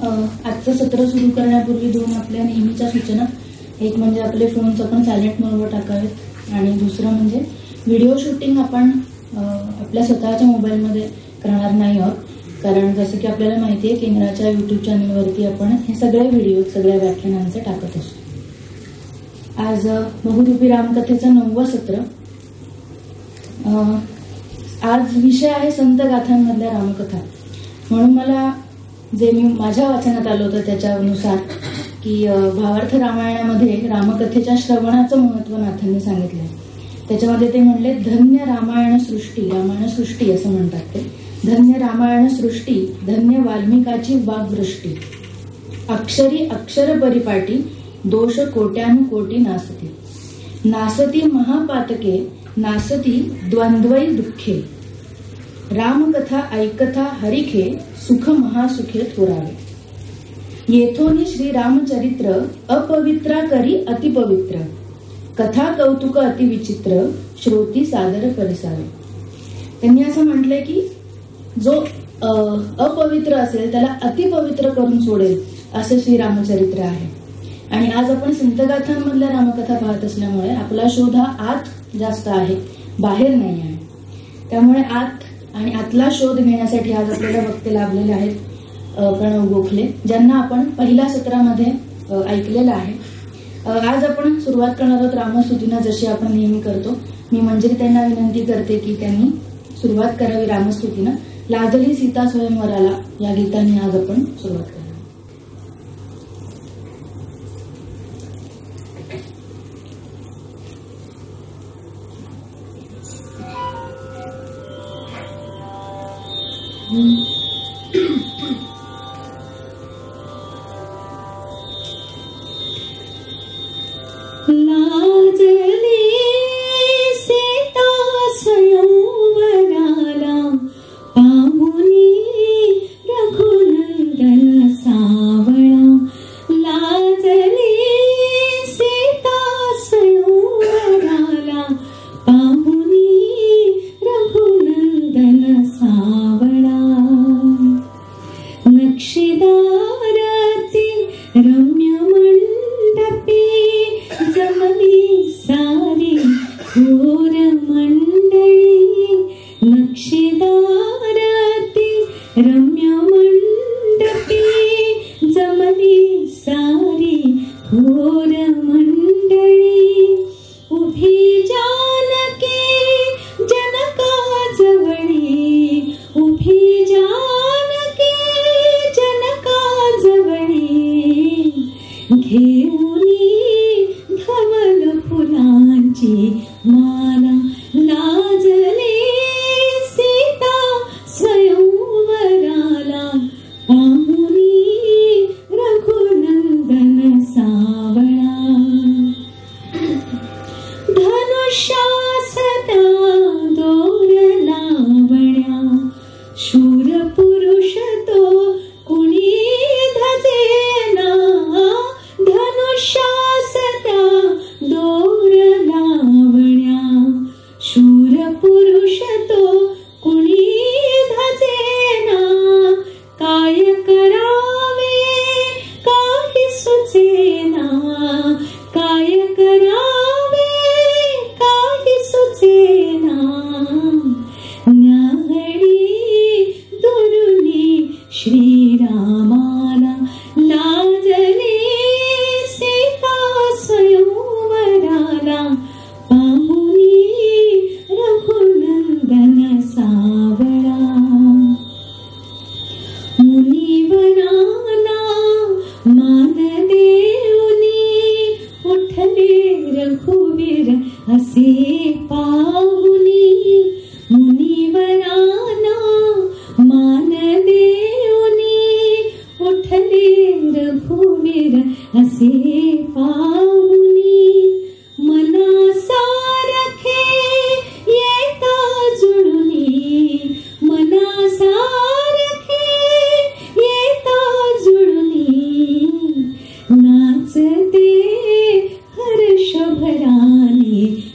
आजचं सत्र सुरू करण्यापूर्वी दोन आपल्या नेहमीच्या सूचना. एक म्हणजे आपले फोन्स आपण सायलेंट मोडवर टाकावेत आणि दुसरं म्हणजे व्हिडिओ शूटिंग आपण आपल्या स्वतःच्या मोबाईलमध्ये करणार नाही आहोत, कारण जसं की आपल्याला माहिती आहे केंद्राच्या YouTube चॅनलवरती आपण हे सगळे व्हिडिओ सगळ्या व्याख्यानांचे टाकत असतो. आज बहुरूपी रामकथेचं 9वं सत्र. आज विषय आहे संत गाथांमधल्या रामकथा. म्हणून मला जे मी माझ्या वाचनात आलं होतं त्याच्यानुसार की भावार्थ रामायणामध्ये रामकथेच्या श्रवणाचं महत्व नाथांनी सांगितलंय. त्याच्यामध्ये ते म्हणले धन्य रामायण सृष्टी असं म्हणतात ते. धन्य रामायण सृष्टी, धन्य वाल्मिकाची वाग्वृष्टी. अक्षरी अक्षर परिपाटी, दोष कोट्यानुकोटी नासती. नासती महापातके, नासती द्वंद्वै दुःखे. रामकथा ऐकथा हरिखे, सुख महासुखे थोरावे. येथोनी श्री रामचरित्र, अपवित्रा करी अतिपवित्र. कथा कौतुक अतिविचित्र, श्रोती सादर परिसावे. त्यांनी असं म्हटलंय की जो अपवित्र असेल त्याला अतिपवित्र करून सोडेल असं श्री रामचरित्र आहे. आणि आज आपण संतगाथांमधल्या रामकथा पाहत असल्यामुळे आपला शोध हा आत जास्त आहे, बाहेर नाही आहे. त्यामुळे आत आणि आतला शोध घेण्यासाठी आज आपल्याला वक्ते लाभलेले आहेत प्रणव गोखले, ज्यांना आपण पहिल्या सत्रामध्ये ऐकलेलं आहे. आज आपण सुरुवात करणार आहोत रामस्तुतीनं, जशी आपण नेहमी करतो. मी मंजिरी त्यांना विनंती करते की त्यांनी सुरुवात करावी रामस्तुतीनं. लाजली सीता स्वयंवराला या गीताने आज आपण सुरुवात करू.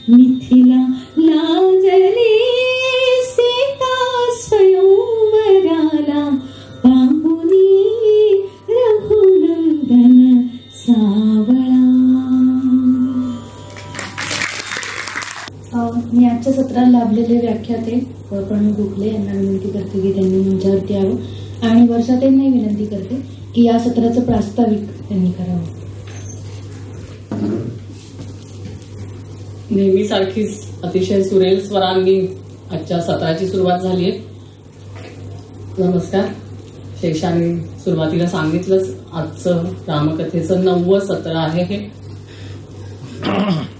मिथिला लाजली सीता स्वयंवराला पाहुनी सत्राला लाभलेले व्याख्याते प्रणव गोखले यांना विनंती करते की त्यांनी मंचावरती यावं आणि वर्षाताईंनाही विनंती करते की या सत्राचं प्रास्ताविक त्यांनी करावं. नेहमीसारखीच अतिशय सुरेल स्वरांनी आजच्या सत्राची सुरुवात झाली आहे. नमस्कार. शेषाने सुरुवातीला सांगितलंच, आजचं रामकथेचं 9वं सत्र आहे हे.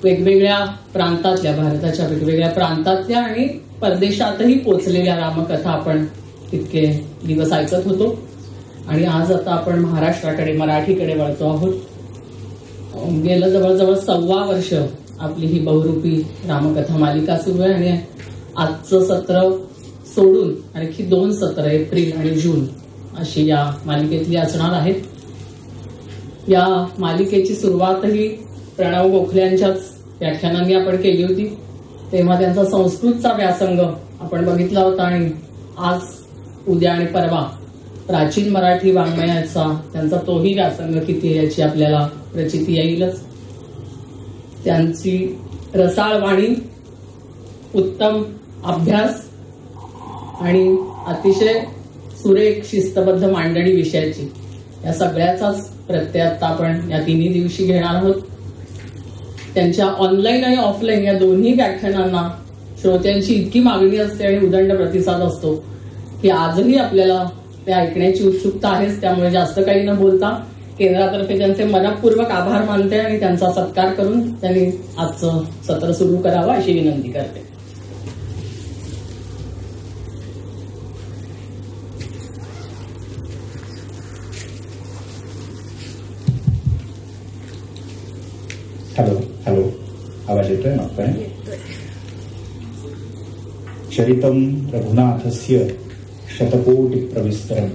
वेगवेगळ्या प्रांतातल्या, भारताच्या वेगवेगळ्या प्रांतातल्या आणि परदेशातही पोचलेल्या रामकथा आपण इतके दिवस ऐकत होतो आणि आज आता आपण महाराष्ट्राकडे, मराठीकडे वळतो आहोत. गेलं जवळजवळ 1.25 वर्ष आपली ही बहुरूपी रामकथा मालिका सुरू आहे आणि आजचं सत्र सोडून आणखी 2 सत्र एप्रिल आणि जून अशी या मालिकेतली असणार आहेत. या मालिकेची सुरुवातही प्रणव गोखल्यांच्याच व्याख्यानांनी आपण केली होती. तेव्हा त्यांचा संस्कृतचा व्यासंग आपण बघितला होता आणि आज, उद्या आणि परवा प्राचीन मराठी वाङ्मयाचा त्यांचा तोही व्यासंग किती याची आपल्याला प्रचिती येईलच. त्यांची रसाळ वाणी, उत्तम अभ्यास आणि अतिशय सुरेख शिस्तबद्ध मांडणी विषयाची, या सगळ्याचाच प्रत्यय आता आपण या 3 दिवशी घेणार आहोत. त्यांच्या ऑनलाईन आणि ऑफलाईन या दोन्ही व्याख्यानांना श्रोत्यांची इतकी मागणी असते आणि उदंड प्रतिसाद असतो की आजही आपल्याला ते ऐकण्याची उत्सुकता आहेच. त्यामुळे जास्त काही न बोलता केंद्रातर्फे त्यांचे मनपूर्वक आभार मानते आणि त्यांचा सत्कार करून त्यांनी आजचं सत्र सुरू करावं अशी विनंती करते. हॅलो, आवाज येतोय ना? चरितं रघुनाथस्य शतकोटि प्रविस्तरम्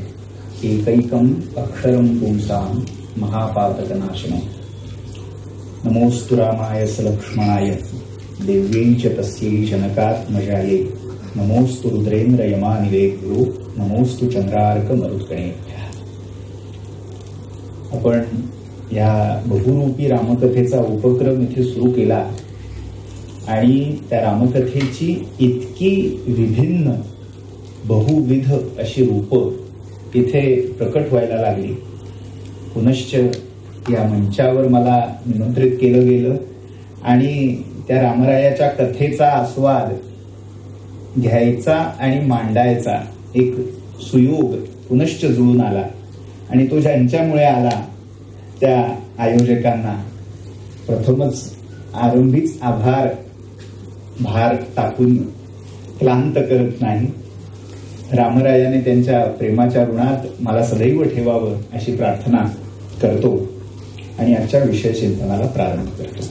एकैकम् अक्षरं पुंसां महापातकनाशनम्. नमोस्तु रामाय सलक्ष्मणाय दिव्यै च तस्यै जनकात्मजायै. नमोस्तु रुद्रेन्द्र यमानिवे गुरु. नमोस्तु चंद्रार्क मरुत्कणेभ्यः. आपण या बहुरूपी रामकथेचा उपक्रम इथे सुरू केला आणि त्या रामकथेची इतकी विभिन्न, बहुविध अशी रूपं इथे प्रकट व्हायला लागली. पुनश्च या मंचावर मला निमंत्रित केलं गेलं आणि त्या रामरायाच्या कथेचा आस्वाद घ्यायचा आणि मांडायचा एक सुयोग पुनश्च जुळून आला आणि तो ज्यांच्यामुळे आला त्या आयोजकांना प्रथमच आरंभीच आभार भार टाकून क्लांत करत नाही. रामरायाने त्यांच्या प्रेमाच्या ऋणात मला सदैव ठेवावं अशी प्रार्थना करतो आणि आजच्या विषय चिंतनाला प्रारंभ करतो.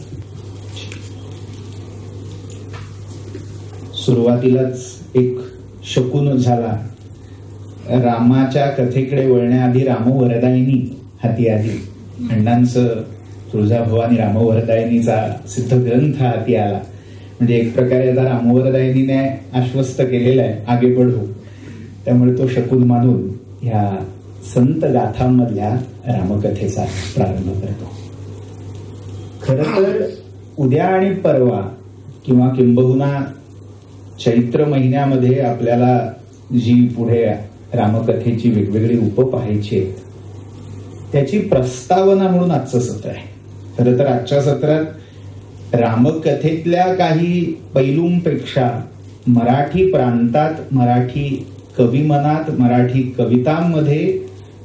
सुरुवातीलाच एक शकुन झाला. रामाच्या कथेकडे वळण्याआधी रामवरदायिनी हाती आली. अण्णांचं तुळजाभवानी रामवरदायिनीचा सिद्ध ग्रंथ हाती आला. म्हणजे एक प्रकारे आता रामवरदायिनीने आश्वस्त केलेलं आहे, आगे बढू. त्यामुळे तो शकुन मानून ह्या संत गाथांमधल्या रामकथेचा प्रारंभ करतो. खरं तर उद्या आणि परवा किंवा किंबहुना चैत्र महिन्यामध्ये आपल्याला जी पुढे रामकथेची वेगवेगळी रूपं पाहायची आहेत त्याची प्रस्तावना म्हणून आजचं सत्र आहे. खरं तर आजच्या सत्रात रामकथेतल्या काही पैलूंपेक्षा मराठी प्रांतात, मराठी कविमनात, मराठी कवितांमध्ये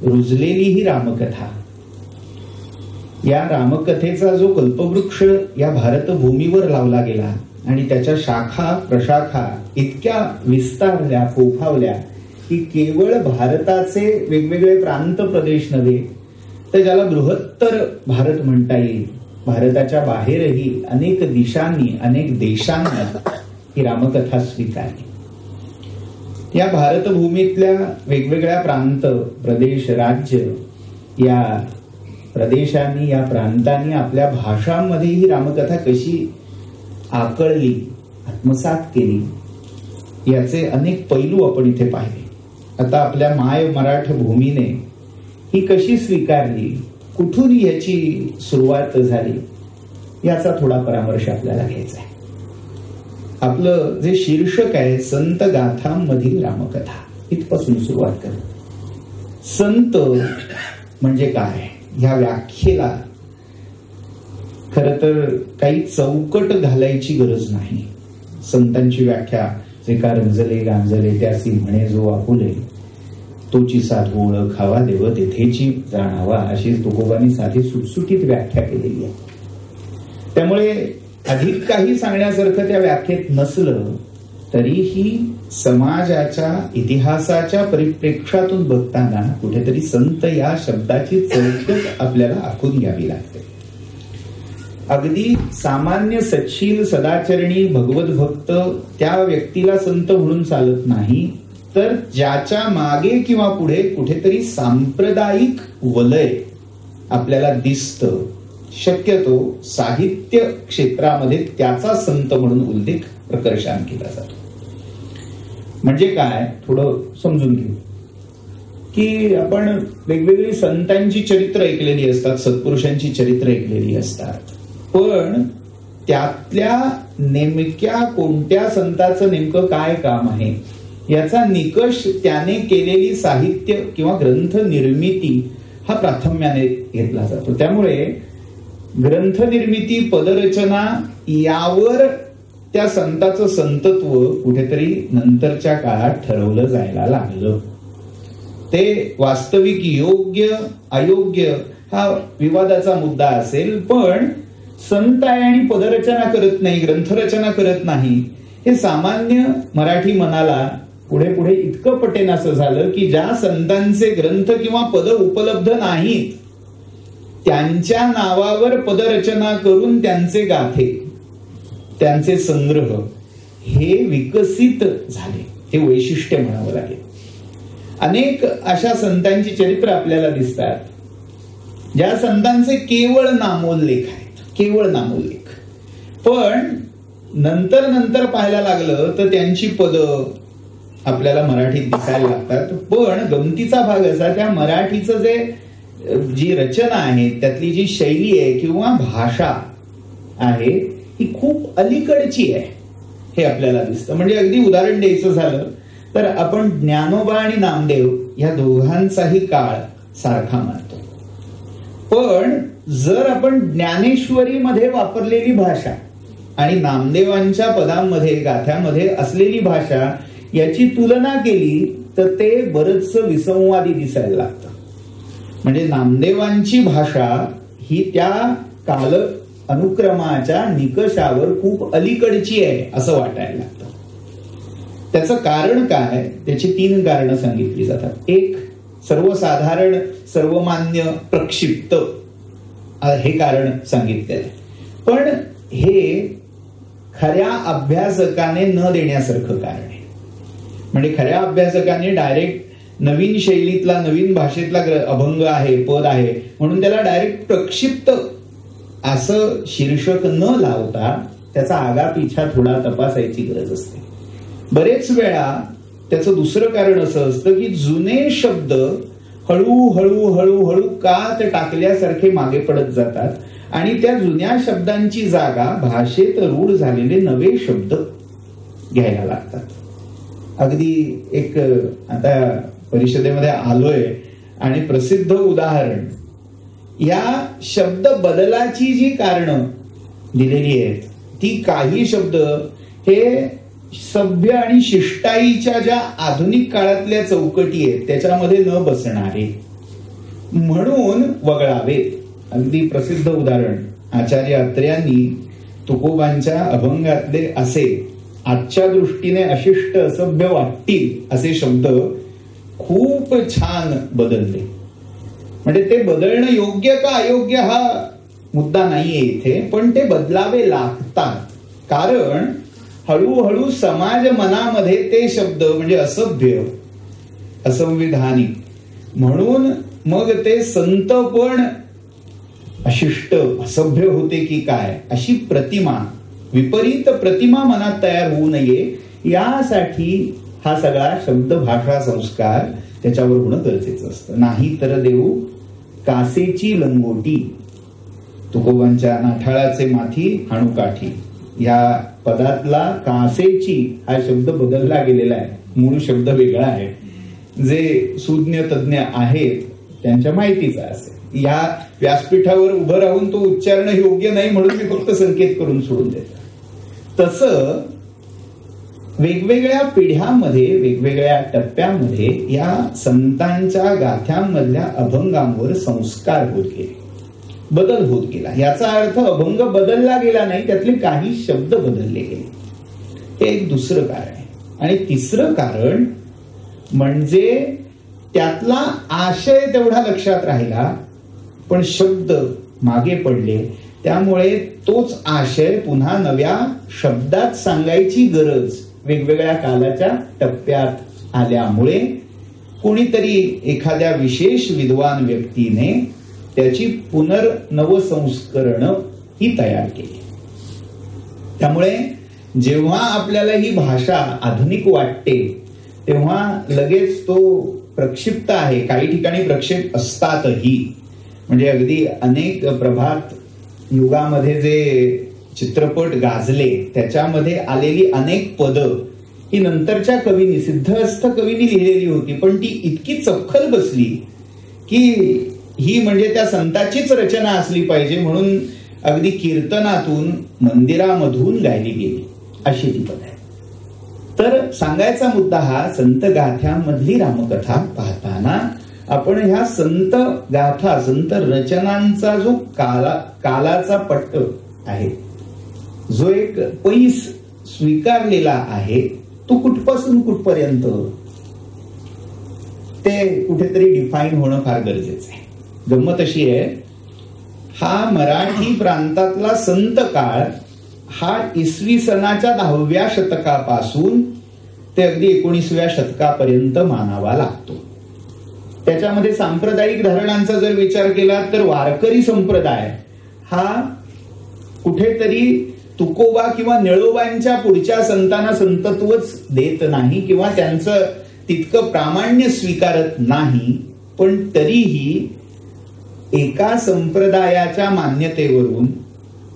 रुजलेली ही रामकथा, या रामकथेचा जो कल्पवृक्ष या भारतभूमीवर लावला गेला आणि त्याच्या शाखा प्रशाखा इतक्या विस्तारल्या, फोफावल्या की केवळ भारताचे वेगवेगळे प्रांत प्रदेश नव्हे तर ज्याला बृहत्तर भारत म्हणता येईल, भारताच्या बाहेरही अनेक दिशांनी, अनेक देशांनी ही रामकथा स्वीकारली. या भारतभूमीतल्या वेगवेगळ्या प्रांत, प्रदेश, राज्य, या प्रदेशांनी, या प्रांतांनी आपल्या भाषांमध्ये ही रामकथा कशी आकळली, आत्मसात केली, याचे अनेक पैलू आपण इथे पाहिले. आता आपल्या माय मराठ भूमीने ही कशी स्वीकारली, कुठून याची सुरुवात झाली, याचा थोडा परामर्श आपल्याला घ्यायचा आहे. आपलं जे शीर्षक आहे संत गाथांमधील रामकथा, इथपासून सुरुवात करू. संत म्हणजे काय, ह्या व्याख्येला खर तर काही चौकट घालायची गरज नाही. संतांची व्याख्या जे का रंजले गांजले त्यासी म्हणे जो आपुले, तोची साधू ओळखावा देव तेथेची जाणावा, अशी तुकोबांनी साधी सुटसुटीत व्याख्या केलेली आहे. त्यामुळे अधिक काही सांगण्यासारखं त्या व्याख्येत नसलं तरीही समाजाच्या इतिहासाच्या परिप्रेक्षातून बघताना कुठेतरी संत या शब्दाची चौकट आपल्याला आखून घ्यावी लागते. अगदी सामान्य सच्शील सदाचरणी भगवत भक्त त्या व्यक्तीला संत म्हणून चालत नाही, तर ज्याच्या मागे किंवा पुढे कुठेतरी सांप्रदायिक वलय आपल्याला दिसतं, शक्यतो साहित्य क्षेत्रामध्ये त्याचा संत म्हणून उल्लेख प्रकर्षाने केला जातो. म्हणजे काय, थोडं समजून घेऊ की आपण वेगवेगळी संतांची चरित्र ऐकलेली असतात, सत्पुरुषांची चरित्र ऐकलेली असतात, पण त्यातल्या नेमक्या कोणत्या संताचं नेमकं काय काम आहे याचा निकष त्याने केलेली साहित्य किंवा ग्रंथ निर्मिती हा प्राथम्याने घेतला जातो. त्यामुळे ग्रंथ निर्मिती, पदरचना यावर त्या संताचं संतत्व कुठेतरी नंतरच्या काळात ठरवलं जायला लागलं. ते वास्तविक योग्य अयोग्य हा विवादाचा मुद्दा असेल, पण संत आहे आणि पदरचना करत नाही, ग्रंथरचना करत नाही, हे सामान्य मराठी मनाला पुढे पुढे इतकं पटेन असं झालं की ज्या संतांचे ग्रंथ किंवा पद उपलब्ध नाहीत त्यांच्या नावावर पदरचना करून त्यांचे गाथे, त्यांचे संग्रह हे विकसित झाले. हे वैशिष्ट्य म्हणावं लागेल. अनेक अशा संतांची चरित्र आपल्याला दिसतात ज्या संतांचे केवळ नामोल्लेख आहेत, केवळ नामोल्लेख, पण नंतर नंतर पाहायला लागलं तर त्यांची पदं आपल्याला मराठीत दिसायला लागतात. पण गमतीचा भाग असा, त्या मराठीचं जी रचना आहे त्यातली जी शैली आहे किंवा भाषा आहे ही खूप अलीकडची आहे हे आपल्याला दिसतं. म्हणजे अगदी उदाहरण द्यायचं झालं तर आपण ज्ञानोबा आणि नामदेव या दोघांचाही काळ सारखा मानतो, पण जर आपण ज्ञानेश्वरीमध्ये वापरलेली भाषा आणि नामदेवांच्या पदांमध्ये गाथ्यामध्ये असलेली भाषा याची तुलना केली तर ते बरंच विसंवादी दिसायला लागतं. म्हणजे नामदेवांची भाषा ही त्या काल अनुक्रमाच्या निकषावर खूप अलीकडची आहे असं वाटायला लागतं. त्याचं कारण काय, त्याची 3 कारणं सांगितली जातात. एक, सर्वसाधारण सर्वमान्य प्रक्षिप्त हे कारण सांगितलेलं, पण हे खऱ्या अभ्यासकाने न देण्यासारखं कारण आहे. म्हणजे खऱ्या अभ्यासकाने डायरेक्ट नवीन शैलीतला नवीन भाषेतला अभंग आहे, पद आहे म्हणून त्याला डायरेक्ट प्रक्षिप्त असं शीर्षक न लावता त्याचा आगापिछा थोडा तपासायची गरज असते. बरेच वेळा त्याचं दुसरं कारण असं असतं की जुने शब्द हळूहळू हळूहळू कात टाकल्यासारखे मागे पडत जातात आणि त्या जुन्या शब्दांची जागा भाषेत रूढ झालेले नवे शब्द घ्यायला लागतात. अगदी एक आता परिषदेमध्ये आलोय आणि प्रसिद्ध उदाहरण, या शब्द बदलाची जी कारणं दिलेली आहेत ती काही शब्द हे सभ्य आणि शिष्टाईच्या ज्या आधुनिक काळातल्या चौकटी आहेत त्याच्यामध्ये न बसणारे म्हणून वगळावेत. अगदी प्रसिद्ध उदाहरण, आचार्य अत्र्यांनी तुकोबांच्या अभंगातले असे आजच्या दृष्टीने अशिष्ट असभ्य वाटतील असे शब्द खूप छान बदलले. म्हणजे ते बदलणं योग्य का अयोग्य हा मुद्दा नाहीये इथे, पण ते बदलावे लागतात. कारण हळूहळू समाज मनामध्ये ते शब्द म्हणजे असभ्य, असंविधानिक म्हणून मग ते संत पण अशिष्ट असभ्य होते की काय अशी प्रतिमा, विपरीत प्रतिमा मनात तयार होऊ नये यासाठी हा सगळा शब्द भाषा संस्कार त्याच्यावर होणं गरजेचं असतं. नाही तर देऊ कासेची लंगोटी, तुकोबांच्या नाठाळाचे माथी हाणू काठी, ह्या पदातला कासेची हा शब्द बदलला गेलेला आहे, मूळ शब्द वेगळा आहे. जे सुज्ञ तज्ञ आहेत त्यांच्या माहितीचा असेल. या व्यासपीठावर उभं राहून तो उच्चारण योग्य नाही म्हणून मी फक्त संकेत करून सोडून देतो. तसं वेगवेगळ्या पिढ्यांमध्ये वेगवेगळ्या टप्प्यामध्ये या संतांच्या गाथ्यांमधल्या अभंगांवर संस्कार होत गेले, बदल होत गेला. याचा अर्थ अभंग बदलला गेला नाही, त्यातले काही शब्द बदलले गेले. हे एक दुसरं कारण आहे. आणि तिसरं कारण म्हणजे त्यातला आशय तेवढा लक्षात राहिला पण शब्द मागे पडले, त्यामुळे तोच आशय पुन्हा नव्या शब्दात सांगायची गरज वेगवेगळ्या कालाच्या टप्प्यात आल्यामुळे कोणीतरी एखाद्या विशेष विद्वान व्यक्तीने त्याची पुनर्नवसंस्करण ही तयार केली. त्यामुळे जेव्हा आपल्याला ही भाषा आधुनिक वाटते तेव्हा लगेच तो प्रक्षिप्त आहे. काही ठिकाणी प्रक्षेप असतातही. म्हणजे अगदी अनेक प्रभात युगामध्ये जे चित्रपट गाजले त्याच्यामध्ये आलेली अनेक पदं ही नंतरच्या कवींनी, सिद्धहस्त कवींनी लिहिलेली होती, पण ती इतकी चपखल बसली की ही म्हणजे त्या संताचीच रचना असली पाहिजे म्हणून अगदी कीर्तनातून मंदिरामधून गायली गेली अशी ती पद आहे. तर सांगायचा मुद्दा हा, संत गाथ्यांमधली रामकथा पाहताना आपण ह्या संत गाथा, संत रचनांचा जो कालाचा पट्ट आहे, जो एक पैस स्वीकारलेला आहे, तो कुठपासून कुठपर्यंत ते कुठेतरी डिफाईन होणं फार गरजेचं आहे. गंमत अशी आहे, हा मराठी प्रांतातला संत काळ हा इसवी सनाच्या 10व्या शतकापासून ते अगदी 19व्या शतकापर्यंत मानावा लागतो. त्याच्यामध्ये सांप्रदायिक धारणांचा जर विचार केला तर वारकरी संप्रदाय हा कुठेतरी तुकोबा किंवा निळोबांच्या पुढच्या संतांना संतत्वच देत नाही किंवा त्यांचं तितकं प्रामाण्य स्वीकारत नाही, पण तरीही एका संप्रदायाच्या मान्यतेवरून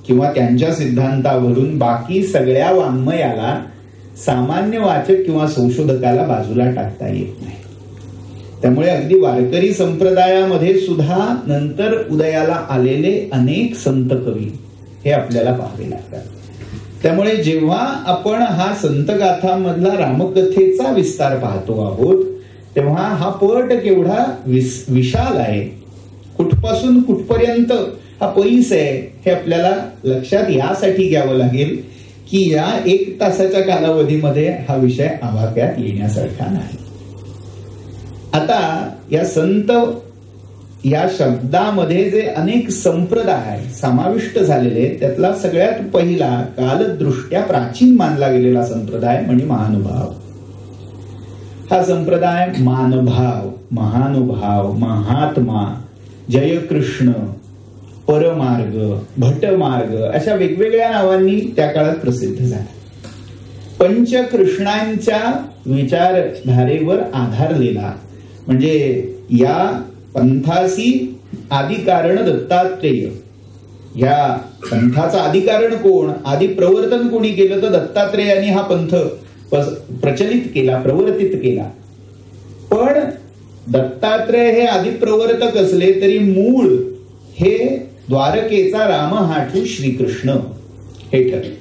किंवा त्यांच्या सिद्धांतावरून बाकी सगळ्या वाङ्मयाला सामान्य वाचक किंवा संशोधकाला बाजूला टाकता येत नाही. त्यामुळे अगदी वारकरी संप्रदायामध्ये सुद्धा नंतर उदयाला आलेले अनेक संत कवी हे आपल्याला पाहावे लागतात. त्यामुळे जेव्हा आपण हा संत गाथांमधला रामकथेचा विस्तार पाहतो आहोत तेव्हा हा पट केवढा विशाल आहे, कुठपासून कुठपर्यंत हा पैस आहे हे आपल्याला लक्षात यासाठी घ्यावं लागेल की या 1 तासाच्या कालावधीमध्ये हा विषय आवाक्यात येण्यासारखा नाही. आता या संत या शब्दामध्ये जे अनेक संप्रदाय समाविष्ट झालेले त्यातला सगळ्यात पहिला कालदृष्ट्या प्राचीन मानला गेलेला संप्रदाय म्हणजे महानुभाव. हा संप्रदाय मानभाव, महानुभाव, महात्मा, जयकृष्ण, परमार्ग, भटमार्ग अशा वेगवेगळ्या नावांनी त्या काळात प्रसिद्ध झाला. पंचकृष्णांच्या विचारधारेवर आधारलेला म्हणजे या पंथासी आदिकारण दत्तात्रेय. या पंथाचा आदिकारण कोण, आदि प्रवर्तन कोणी केलं तर दत्तात्रेयांनी हा पंथ प्रचलित केला, प्रवर्तित केला. पण दत्तात्रेय हे आदिप्रवर्तक असले तरी मूळ हे द्वारकेचा रामहाटू श्रीकृष्ण हे ठरले.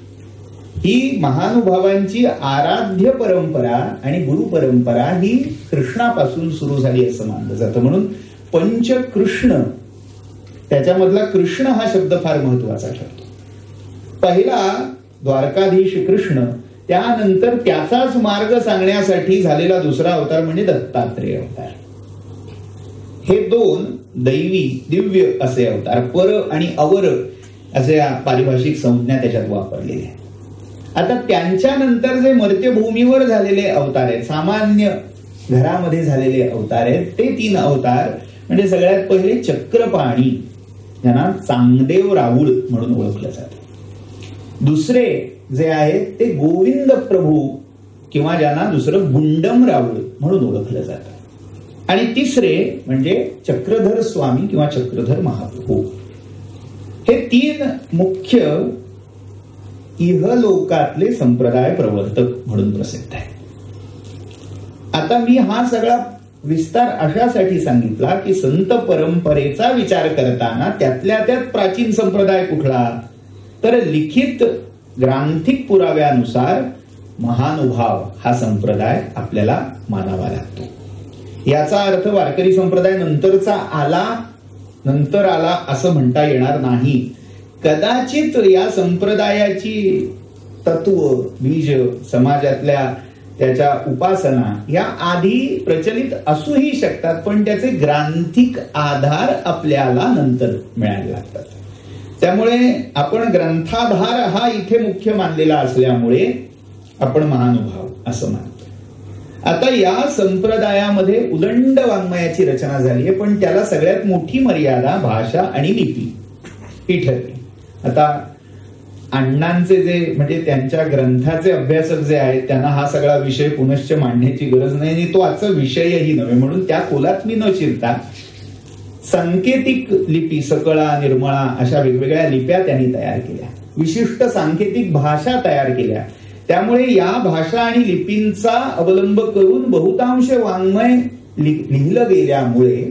ही महानुभावांची आराध्य परंपरा आणि गुरु परंपरा ही कृष्णापासून सुरू झाली असं मानलं जातं. म्हणून पंचकृष्ण, त्याच्यामधला कृष्ण हा शब्द फार महत्वाचा ठरतो. पहिला द्वारकाधीश कृष्ण, त्यानंतर त्याचाच मार्ग सांगण्यासाठी झालेला दुसरा अवतार म्हणजे दत्तात्रेय अवतार. हे 2 दैवी दिव्य असे अवतार, पर आणि अवर असे पारिभाषिक संज्ञा त्याच्यात वापरलेल्या आहेत. आता त्यांच्यानंतर जे मर्त्यभूमीवर झालेले अवतार आहेत, सामान्य घरामध्ये झालेले अवतार आहेत, ते 3 अवतार म्हणजे सगळ्यात पहिले चक्रपाणी, ज्यांना चांगदेव राऊळ म्हणून ओळखलं जातं. दुसरे जे आहेत ते गोविंद प्रभू किंवा ज्यांना दुसरं गुंडम राऊळ म्हणून ओळखलं जातं. आणि तिसरे म्हणजे चक्रधर स्वामी किंवा चक्रधर महाप्रभू. हे 3 मुख्य इहलोकातले संप्रदाय प्रवर्तक म्हणून प्रसिद्ध आहे. आता मी हा सगळा विस्तार अशासाठी सांगितला की संत परंपरेचा विचार करताना त्यातल्या त्यात प्राचीन संप्रदाय कुठला, तर लिखित ग्रांथिक पुराव्यानुसार महानुभाव हा संप्रदाय आपल्याला मानावा लागतो. याचा अर्थ वारकरी संप्रदाय नंतर आला असं म्हणता येणार नाही. कदाचित या संप्रदायाची तत्व बीज समाजातल्या त्याच्या उपासना या आधी प्रचलित असूही शकतात, पण त्याचे ग्रांथिक आधार आपल्याला नंतर मिळायला लागतात. त्यामुळे आपण ग्रंथाधार हा इथे मुख्य मानलेला असल्यामुळे आपण महानुभाव असं मानतो. आता या संप्रदायामध्ये उदंड वाङ्मयाची रचना झाली आहे, पण त्याला सगळ्यात मोठी मर्यादा भाषा आणि लिपी ही ठरली. आता अण्णांचे जे म्हणजे त्यांच्या ग्रंथाचे अभ्यासक जे आहेत त्यांना हा सगळा विषय पुनश्च मांडण्याची गरज नाही आणि तो आजचा विषयही नव्हे, म्हणून त्या खोलात मी न शिरता सांकेतिक लिपी सकळा निर्मळा अशा वेगवेगळ्या लिप्या त्यांनी तयार केल्या, विशिष्ट सांकेतिक भाषा तयार केल्या. त्यामुळे या भाषा आणि लिपींचा अवलंब करून बहुतांश वाङ्मय लिहिलं गेल्यामुळे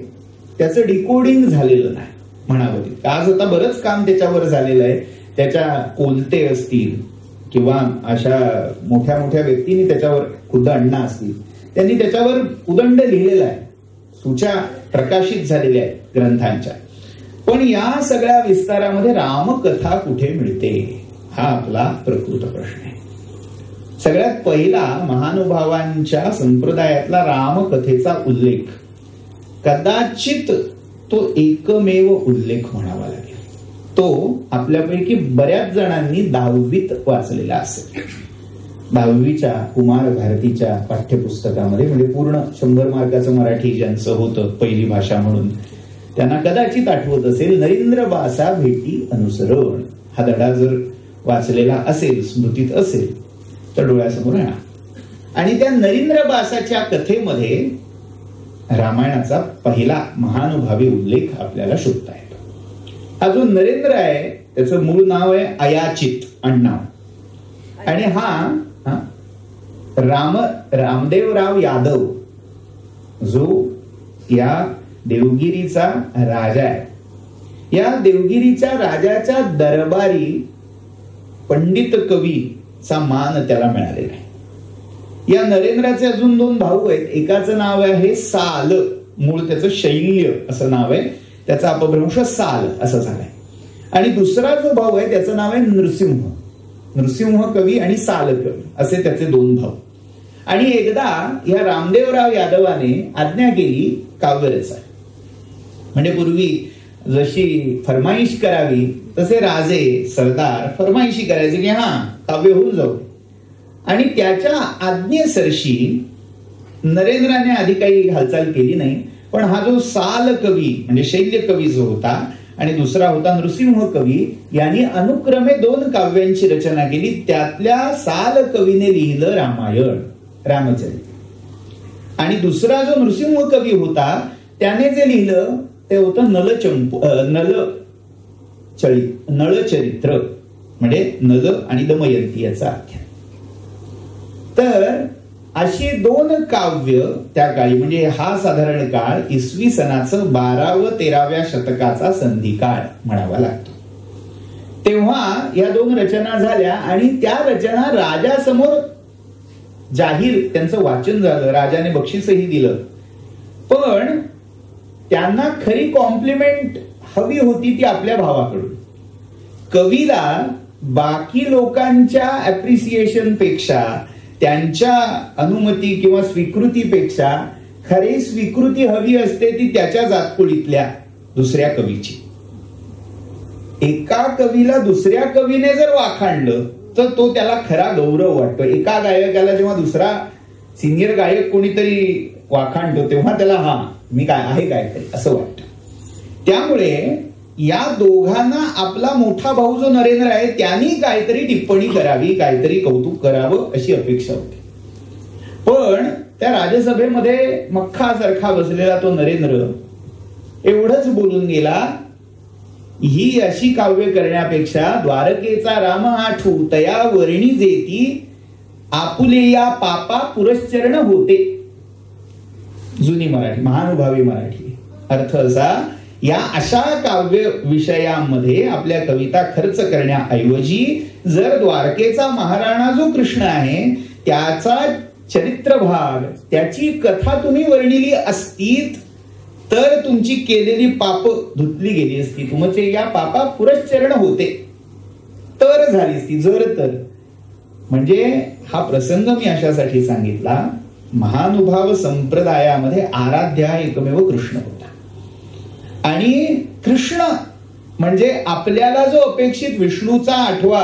त्याचं डिकोडिंग झालेलं नाही म्हणावं. आज आता बरंच काम त्याच्यावर झालेलं आहे. त्याच्या कोलते असतील किंवा अशा मोठ्या मोठ्या व्यक्तींनी त्याच्यावर, खुद्द अण्णा असतील, त्यांनी त्याच्यावर उदंड लिहिलेला आहे, सूच्या प्रकाशित झालेल्या आहेत ग्रंथांच्या. पण या सगळ्या विस्तारामध्ये रामकथा कुठे मिळते हा आपला प्रकृत प्रश्न आहे. सगळ्यात पहिला महानुभावांच्या संप्रदायातला रामकथेचा उल्लेख कदाचित तो एकमेव उल्लेख म्हणावा लागेल. तो आपल्यापैकी बऱ्याच जणांनी 10वीत वाचलेला असेल. 10वीच्या कुमार भारतीच्या पाठ्यपुस्तकामध्ये, म्हणजे पूर्ण 100 मार्काचं मराठी ज्यांचं होतं पहिली भाषा म्हणून, त्यांना कदाचित आठवत असेल नरेंद्र बासा भेटी अनुसरण हा धडा जर वाचलेला असेल, स्मृतीत असेल तर डोळ्यासमोर येणार. आणि त्या नरेंद्र बासाच्या कथेमध्ये रामायणाचा पहिला महानुभावी उल्लेख आपल्याला शोधता येतो. हा जो नरेंद्र आहे त्याचं मूळ नाव आहे अयाचित अण्णा, आणि हा रामदेवराव यादव जो या देवगिरीचा राजा आहे. या देवगिरीच्या राजाच्या दरबारी पंडित कवीचा मान त्याला मिळालेला आहे. या नरेंद्राचे अजून 2 भाऊ आहेत. एकाचं नाव आहे साल, मूळ त्याचं शैल्य असं नाव आहे, त्याचा अपभ्रंश साल असं झालाय. आणि दुसरा जो भाऊ आहे त्याचं नाव आहे नृसिंह. नृसिंह कवी आणि साल कवी असे त्याचे 2 भाऊ. आणि एकदा या रामदेवराव यादवाने आज्ञा केली काव्यरचा, म्हणजे पूर्वी जशी फरमाईश करावी तसे राजे सरदार फरमाईशी करायचे की हा काव्य होऊन जाऊ. आणि त्याच्या आज्ञेसरशी नरेंद्राने आधी काही हालचाल केली नाही, पण हा जो साल कवी म्हणजे शैल्य कवी जो होता आणि दुसरा होता नृसिंह कवी, यांनी अनुक्रमे 2 काव्यांची रचना केली. त्यातल्या साल कवीने लिहिलं रामायण रामचरित्र, आणि दुसरा जो नृसिंह कवी होता त्याने जे लिहिलं ते होतं नळचरित्र, म्हणजे नल आणि दमयंती याचा अर्थ. तर अशी 2 काव्य त्या काळी, म्हणजे हा साधारण काळ इसवी सनाचं 12-13व्या शतकाचा संधिकाळ म्हणावा लागतो. तेव्हा या 2 रचना झाल्या आणि त्या रचना राजासमोर जाहीर त्यांचं वाचन झालं. राजाने बक्षीसही दिलं, पण त्यांना खरी कॉम्प्लिमेंट हवी होती ती आपल्या भावाकडून. कवीला बाकी लोकांच्या अप्रिसिएशन पेक्षा, त्यांच्या अनुमती किंवा स्वीकृतीपेक्षा खरी स्वीकृती हवी असते ती त्याच्या जातकुळीतल्या दुसऱ्या कवीची. एका कवीला दुसऱ्या कवीने जर वाखाणलं तर तो त्याला खरा गौरव वाटतो. एका गायकाला जेव्हा दुसरा सिनियर गायक कोणीतरी वाखाणतो तेव्हा त्याला हा मी काय आहे काहीतरी असं वाटतं. त्यामुळे या दोघांना आपला मोठा भाऊ जो नरेंद्र आहे त्यांनी काहीतरी टिप्पणी करावी, काहीतरी कौतुक करावं अशी अपेक्षा होती. पण त्या राजसभेमध्ये मख्खासारखा बसलेला तो नरेंद्र एवढंच बोलून गेला ही अशी काव्य करण्यापेक्षा द्वारकेचा राम आठू तया वर्णी जेती आपुले या पापा पुरश्चरण होते. जुनी मराठी, महानुभावी मराठी. अर्थ असा, या अशा काव्य विषयांमध्ये आपल्या कविता खर्च करण्याऐवजी जर द्वारकेचा महाराणा जो कृष्ण आहे त्याचा चरित्र भाग, त्याची कथा तुम्ही वर्णिली असतीत तर तुमची केलेली पाप धुतली गेली असती. तुमचे या पापा पुरश्चरण होते. तर झाली असती, जर तर. म्हणजे हा प्रसंग मी अशासाठी सांगितला, महानुभाव संप्रदायामध्ये आराध्य हा एकमेव कृष्ण होता. आणि कृष्ण म्हणजे आपल्याला जो अपेक्षित विष्णूचा 8वा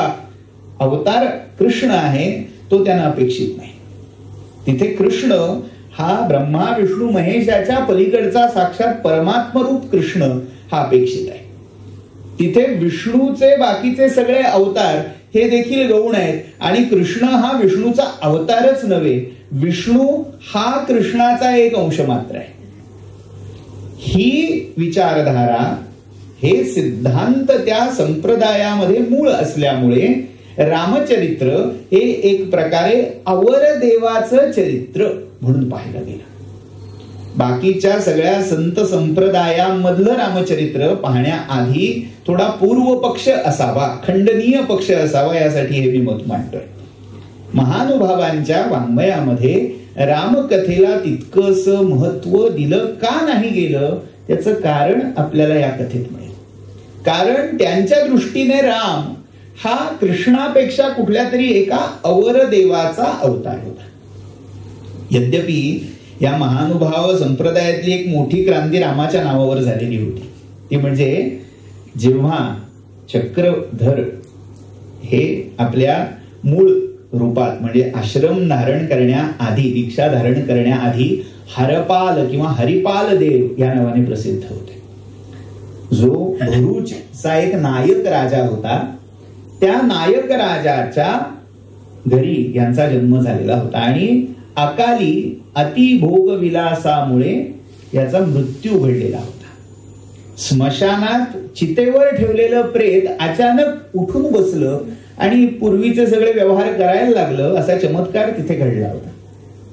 अवतार कृष्ण आहे तो त्यांना अपेक्षित नाही. तिथे कृष्ण हा ब्रह्मा विष्णू महेशाच्या पलीकडचा साक्षात परमात्मरूप कृष्ण हा अपेक्षित आहे. तिथे विष्णूचे बाकीचे सगळे अवतार हे देखील गौण आहेत आणि कृष्ण हा विष्णूचा अवतारच नव्हे, विष्णू हा कृष्णाचा एक अंश मात्र आहे. ही विचारधारा, हे सिद्धांत त्या संप्रदायामध्ये मूळ असल्यामुळे रामचरित्र हे एक प्रकारे अवर देवाचं चरित्र म्हणून पाहिलं गेलं. बाकीच्या सगळ्या संत संप्रदायांमधलं रामचरित्र पाहण्याआधी थोडा पूर्व पक्ष असावा, खंडनीय पक्ष असावा, यासाठी हे मी मत मांडतोय. महानुभावांच्या वाङ्मयामध्ये रामकथेला तितकंस महत्व दिलं का नाही गेलं त्याचं कारण आपल्याला या कथेत मिळेल. कारण त्यांच्या दृष्टीने राम हा कृष्णापेक्षा कुठल्या तरी एका अवर देवाचा अवतार होता. यद्यपि या महानुभाव संप्रदायातली एक मोठी क्रांती रामाच्या नावावर झालेली होती. ती म्हणजे जेव्हा चक्रधर हे आपल्या मूळ रूपात म्हणजे आश्रम धारण करण्याआधी, दीक्षा धारण करण्याआधी हरपाल किंवा हरिपाल देव या नावाने प्रसिद्ध होते. जो भरूचचा एक नायक राजा होता, त्या नायक राजाच्या घरी यांचा जन्म झालेला होता आणि अकाली अतिभोगविलासामुळे याचा मृत्यू घडलेला होता. स्मशानात चितेवर ठेवलेलं प्रेत अचानक उठून बसलं आणि पूर्वीचे सगळे व्यवहार करायला लागलं, असा चमत्कार तिथे घडला होता.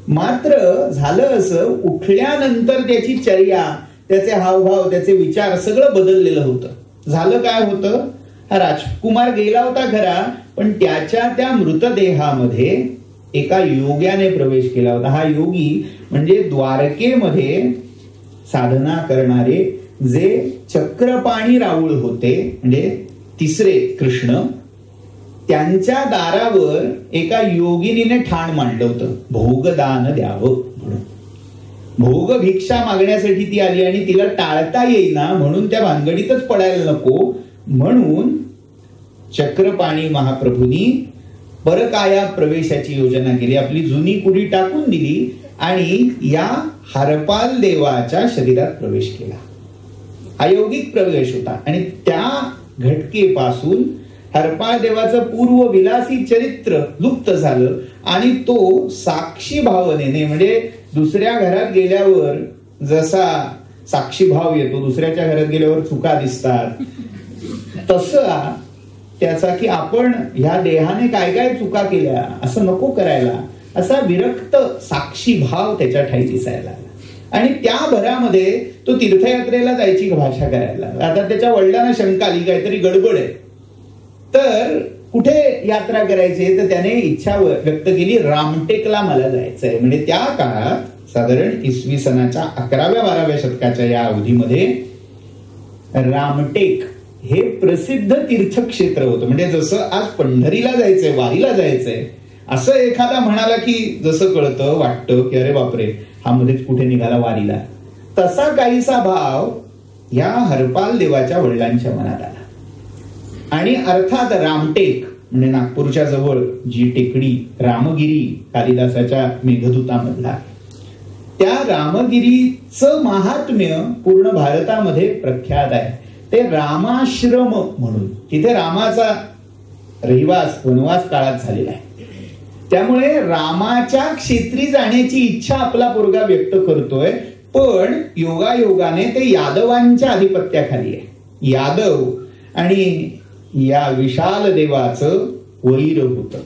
मात्र झालं असं, उठल्यानंतर त्याची चर्या, त्याचे हावभाव, त्याचे विचार सगळं बदललेलं होतं. झालं काय होतं, हा राजकुमार गेला होता खरा, पण त्याच्या त्या मृतदेहामध्ये एका योग्याने प्रवेश केला होता. हा योगी म्हणजे द्वारकेमध्ये साधना करणारे जे चक्रपाणी राऊळ होते, म्हणजे तिसरे कृष्ण, त्यांच्या दारावर एका योगिनीने ठाण मांडलं होतं, भोगदान द्यावं म्हणून. भोग भिक्षा मागण्यासाठी ती आली आणि तिला टाळता येईना म्हणून त्या भानगडीतच पडायला नको म्हणून चक्रपाणी महाप्रभूंनी परकाया प्रवेशाची योजना केली. आपली जुनी कुडी टाकून दिली आणि या हरपाल देवाच्या शरीरात प्रवेश केला. अयोगिक प्रवेश होता आणि त्या घटकेपासून हरपाल देवाचं पूर्व विलासी चरित्र लुप्त झालं आणि तो साक्षी भावनेने, म्हणजे दुसऱ्या घरात गेल्यावर जसा साक्षी भाव येतो, दुसऱ्याच्या घरात गेल्यावर चुका दिसतात, तसा त्याचा की आपण ह्या देहाने काय काय चुका केल्या असं नको करायला, असा विरक्त साक्षी भाव त्याच्या ठाई दिसायला लागला. आणि त्या भरामध्ये तो तीर्थयात्रेला जायची भाषा करायला लागला. आता त्याच्या वडिलांना शंका आली, काहीतरी गडबड आहे, तर कुठे यात्रा करायची, तर त्याने इच्छा व्यक्त केली, रामटेकला मला जायचंय. म्हणजे त्या काळात साधारण इसवी सनाच्या 11व्या-12व्या शतकाच्या या अवधीमध्ये रामटेक हे प्रसिद्ध तीर्थक्षेत्र होतं. म्हणजे जसं आज पंढरीला जायचंय, वारीला जायचंय, असं एखादा म्हणाला की जसं कळतं, वाटतं की अरे बापरे हा मध्येच कुठे निघाला वारीला, तसा काहीसा भाव या हरपाल देवाच्या वडिलांच्या मनात आला. आणि अर्थात रामटेक म्हणजे नागपूरच्या जवळ जी टेकडी रामगिरी, कालिदासाच्या मेघदूतामधला, त्या रामगिरीचं महात्म्य पूर्ण भारतामध्ये प्रख्यात आहे. ते रामाश्रम म्हणून, तिथे रामाचा रहिवास वनवास काळात झालेला आहे. त्यामुळे रामाच्या क्षेत्री जाण्याची इच्छा आपला पोरगा व्यक्त करतोय, पण योगायोगाने ते यादवांच्या आधिपत्याखाली आहे. यादव आणि या विशाल देवाचं वैर होतं.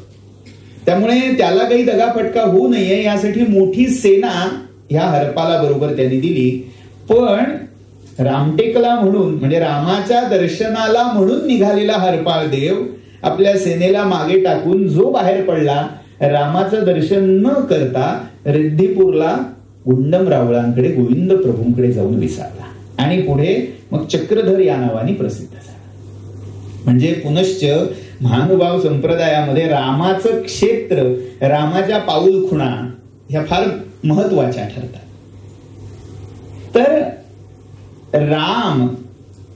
त्यामुळे त्याला काही दगाफटका होऊ नये यासाठी मोठी सेना ह्या हरपाला बरोबर त्यांनी दिली. पण रामटेकला म्हणून म्हणजे रामाच्या दर्शनाला म्हणून निघालेला हरपाळ देव आपल्या सेनेला मागे टाकून जो बाहेर पडला, रामाचं दर्शन न करता रिद्धिपूरला गुंडम रावळांकडे गोविंद प्रभूंकडे जाऊन विसारला आणि पुढे मग चक्रधर या नावाने प्रसिद्ध झाला. म्हणजे पुनश्च महानुभाव संप्रदायामध्ये रामाचं क्षेत्र, रामाच्या पाऊलखुणा ह्या फार महत्वाच्या ठरतात. तर राम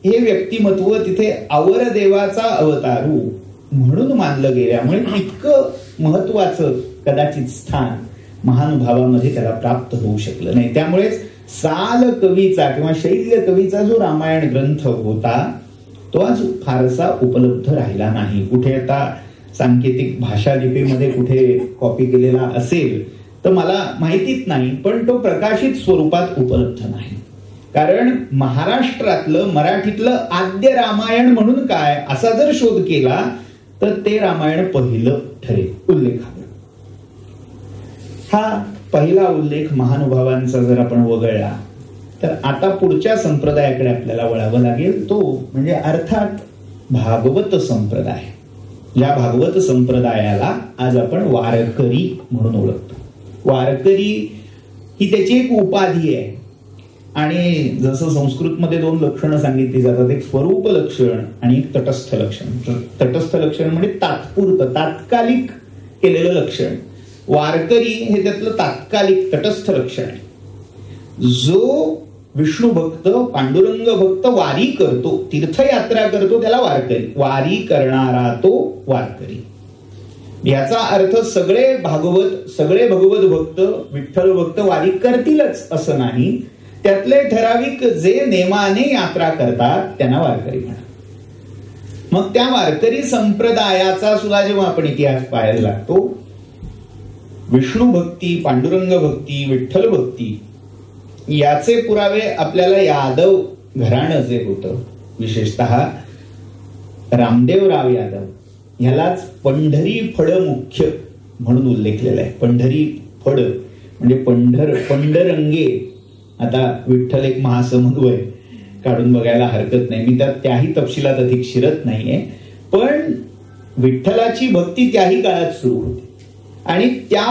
हे व्यक्तिमत्व तिथे अवर देवाचा अवतारू म्हणून मानलं गेल्यामुळे इतकं महत्वाचं कदाचित स्थान महानुभावामध्ये त्याला प्राप्त होऊ शकलं नाही. त्यामुळेच साल कवीचा किंवा शैल्य कवीचा जो रामायण ग्रंथ होता तो आज फारसा उपलब्ध राहिला नाही. कुठे आता सांकेतिक भाषा लिपीमध्ये कुठे कॉपी केलेला असेल तर मला माहितीच नाही, पण तो प्रकाशित स्वरूपात उपलब्ध नाही. कारण महाराष्ट्रातलं मराठीतलं आद्य रामायण म्हणून काय असा जर शोध केला तर ते रामायण पहिलं ठरेल उल्लेखावर. हा पहिला उल्लेख महानुभावांचा जर आपण वगळला तर आता पुढच्या संप्रदायाकडे आपल्याला वळावं लागेल. तो म्हणजे अर्थात भागवत संप्रदाय. या भागवत संप्रदायाला आज आपण वारकरी म्हणून ओळखतो. वारकरी ही त्याची एक उपाधी आहे. आणि जसं संस्कृतमध्ये 2 लक्षणं सांगितली जातात, एक स्वरूप लक्षण आणि एक तटस्थ लक्षण. तटस्थ लक्षण म्हणजे तात्पुरतं तात्कालिक केलेलं लक्षण. वारकरी हे त्यातलं तात्कालिक तटस्थ लक्षण आहे. जो विष्णू भक्त पांडुरंग भक्त वारी करतो, तीर्थयात्रा करतो त्याला वारकरी. वारी करणारा तो वारकरी. याचा अर्थ सगळे भागवत सगळे भगवत भक्त विठ्ठल भक्त वारी करतीलच असं नाही. त्यातले ठराविक जे नेमाने यात्रा करतात त्यांना वारकरी म्हणा. मग त्या वारकरी संप्रदायाचा सुद्धा जेव्हा आपण इतिहास पाहायला लागतो, विष्णू भक्ती पांडुरंग भक्ती विठ्ठल भक्ती याचे पुरावे आपल्याला यादव घराणं जे होतं, विशेषतः रामदेवराव यादव ह्यालाच पंढरी फड मुख्य म्हणून उल्लेखलेलं आहे. पंढरी फड म्हणजे पंढरंगे. आता विठ्ठल एक महासमूह आहे, काढून बघायला हरकत नाही. मी त्याही तपशिलात अधिक शिरत नाहीये. पण विठ्ठलाची भक्ती त्याही काळात सुरू होती आणि त्या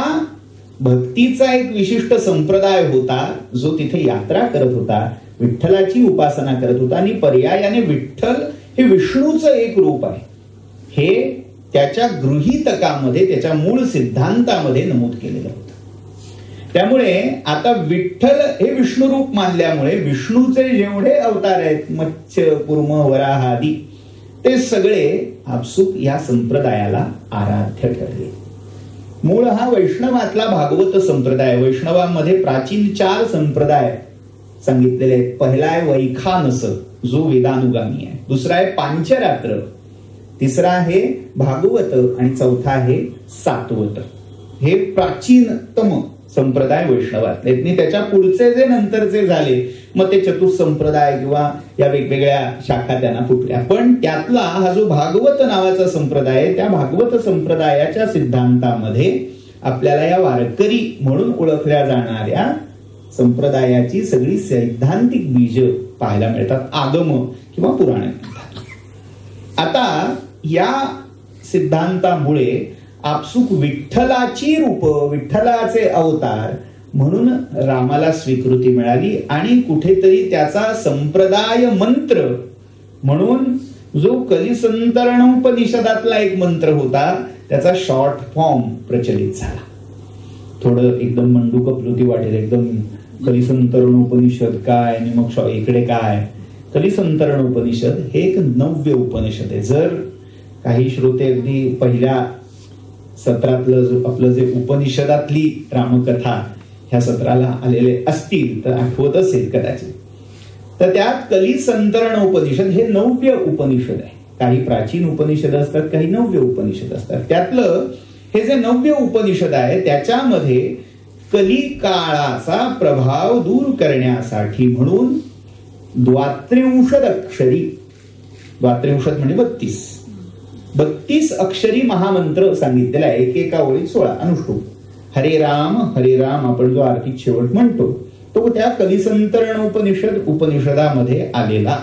भक्तीचा एक विशिष्ट संप्रदाय होता जो तिथे यात्रा करत होता, विठ्ठलाची उपासना करत होता. आणि पर्यायाने विठ्ठल हे विष्णूचं एक रूप आहे हे त्याच्या गृहीतकामध्ये त्याच्या मूळ सिद्धांतामध्ये नमूद केलेलं होतं. त्यामुळे आता विठ्ठल हे विष्णू रूप मानल्यामुळे विष्णूचे जेवढे अवतार आहेत मत्स्य कुर्म वराह आदी ते सगळे आपसूक या संप्रदायाला आराध्य ठरले. मूळ हा वैष्णवातला भागवत संप्रदाय. वैष्णवामध्ये प्राचीन 4 संप्रदाय सांगितलेले आहेत. पहिला आहे वैखानस जो वेदानुगामी आहे, दुसरा आहे पांचरात्र, तिसरा आहे भागवत आणि चौथा आहे सातवत. हे प्राचीनतम संप्रदाय वैष्णवातले. त्याच्या पुढचे जे नंतरचे झाले मग ते चतुःसंप्रदाय किंवा या वेगवेगळ्या शाखा त्यांना फुटल्या. पण त्यातला हा जो भागवत नावाचा संप्रदाय आहे त्या भागवत संप्रदायाच्या सिद्धांतामध्ये आपल्याला या वारकरी म्हणून ओळखल्या जाणाऱ्या संप्रदायाची सगळी सैद्धांतिक बीज पाहायला मिळतात. आगम किंवा पुराण म्हणतात. आता या सिद्धांतामुळे आपसूक विठ्ठलाची रूप विठ्ठलाचे अवतार म्हणून रामाला स्वीकृती मिळाली आणि कुठेतरी त्याचा संप्रदाय मंत्र म्हणून जो कलिसंतरणोपनिषदातला एक मंत्र होता त्याचा शॉर्ट फॉर्म प्रचलित झाला. थोडं एकदम मंडूकप्लुती वाटेल, एकदम कलिसंतरणोपनिषद काय आणि मग इकडे काय. कलिसंतरणोपनिषद हे एक नव्य उपनिषद आहे. जर काही श्रोते अगदी पहिल्या सत्रातलं आपलं जे उपनिषदातली रामकथा ह्या सत्राला आलेले असतील तर आठवत असेल कदाचित. तर त्यात कलिसंतरण उपनिषद हे नव्य उपनिषद आहे. काही प्राचीन उपनिषद असतात, काही नव्य उपनिषद असतात. त्यातलं हे जे नव्य उपनिषद आहे त्याच्यामध्ये कलिकाळाचा प्रभाव दूर करण्यासाठी म्हणून 32 अक्षरी द्वात्रिंशत म्हणजे 32 अक्षरी महामंत्र सांगितलेला आहे. एकेका ओळीत 16 अनुष्टुप. हरे राम आपण जो आरतीत शेवट म्हणतो तो त्या कलिसंतरण उपनिषदामध्ये आलेला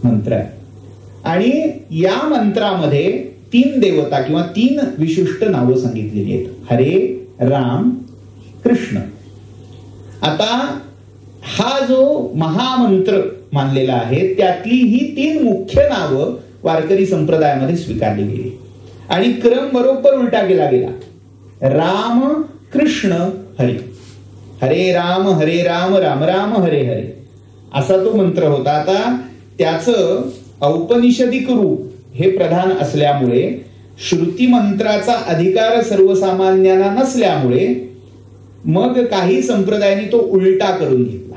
मंत्र आहे. आणि या मंत्रामध्ये 3 देवता किंवा 3 विशिष्ट नावं सांगितलेली आहेत. हरे, राम, कृष्ण. आता हा जो महामंत्र मानलेला आहे त्यातली ही 3 मुख्य नावं वारकरी संप्रदायामध्ये स्वीकारली गेली आणि क्रम बरोबर उलटा केला गेला. राम, कृष्ण, हरी. हरे राम राम राम हरे हरे असा तो मंत्र होता. आता त्याचं औपनिषदिक रूप हे प्रधान असल्यामुळे श्रुती मंत्राचा अधिकार सर्वसामान्यांना नसल्यामुळे मग काही संप्रदायांनी तो उलटा करून घेतला.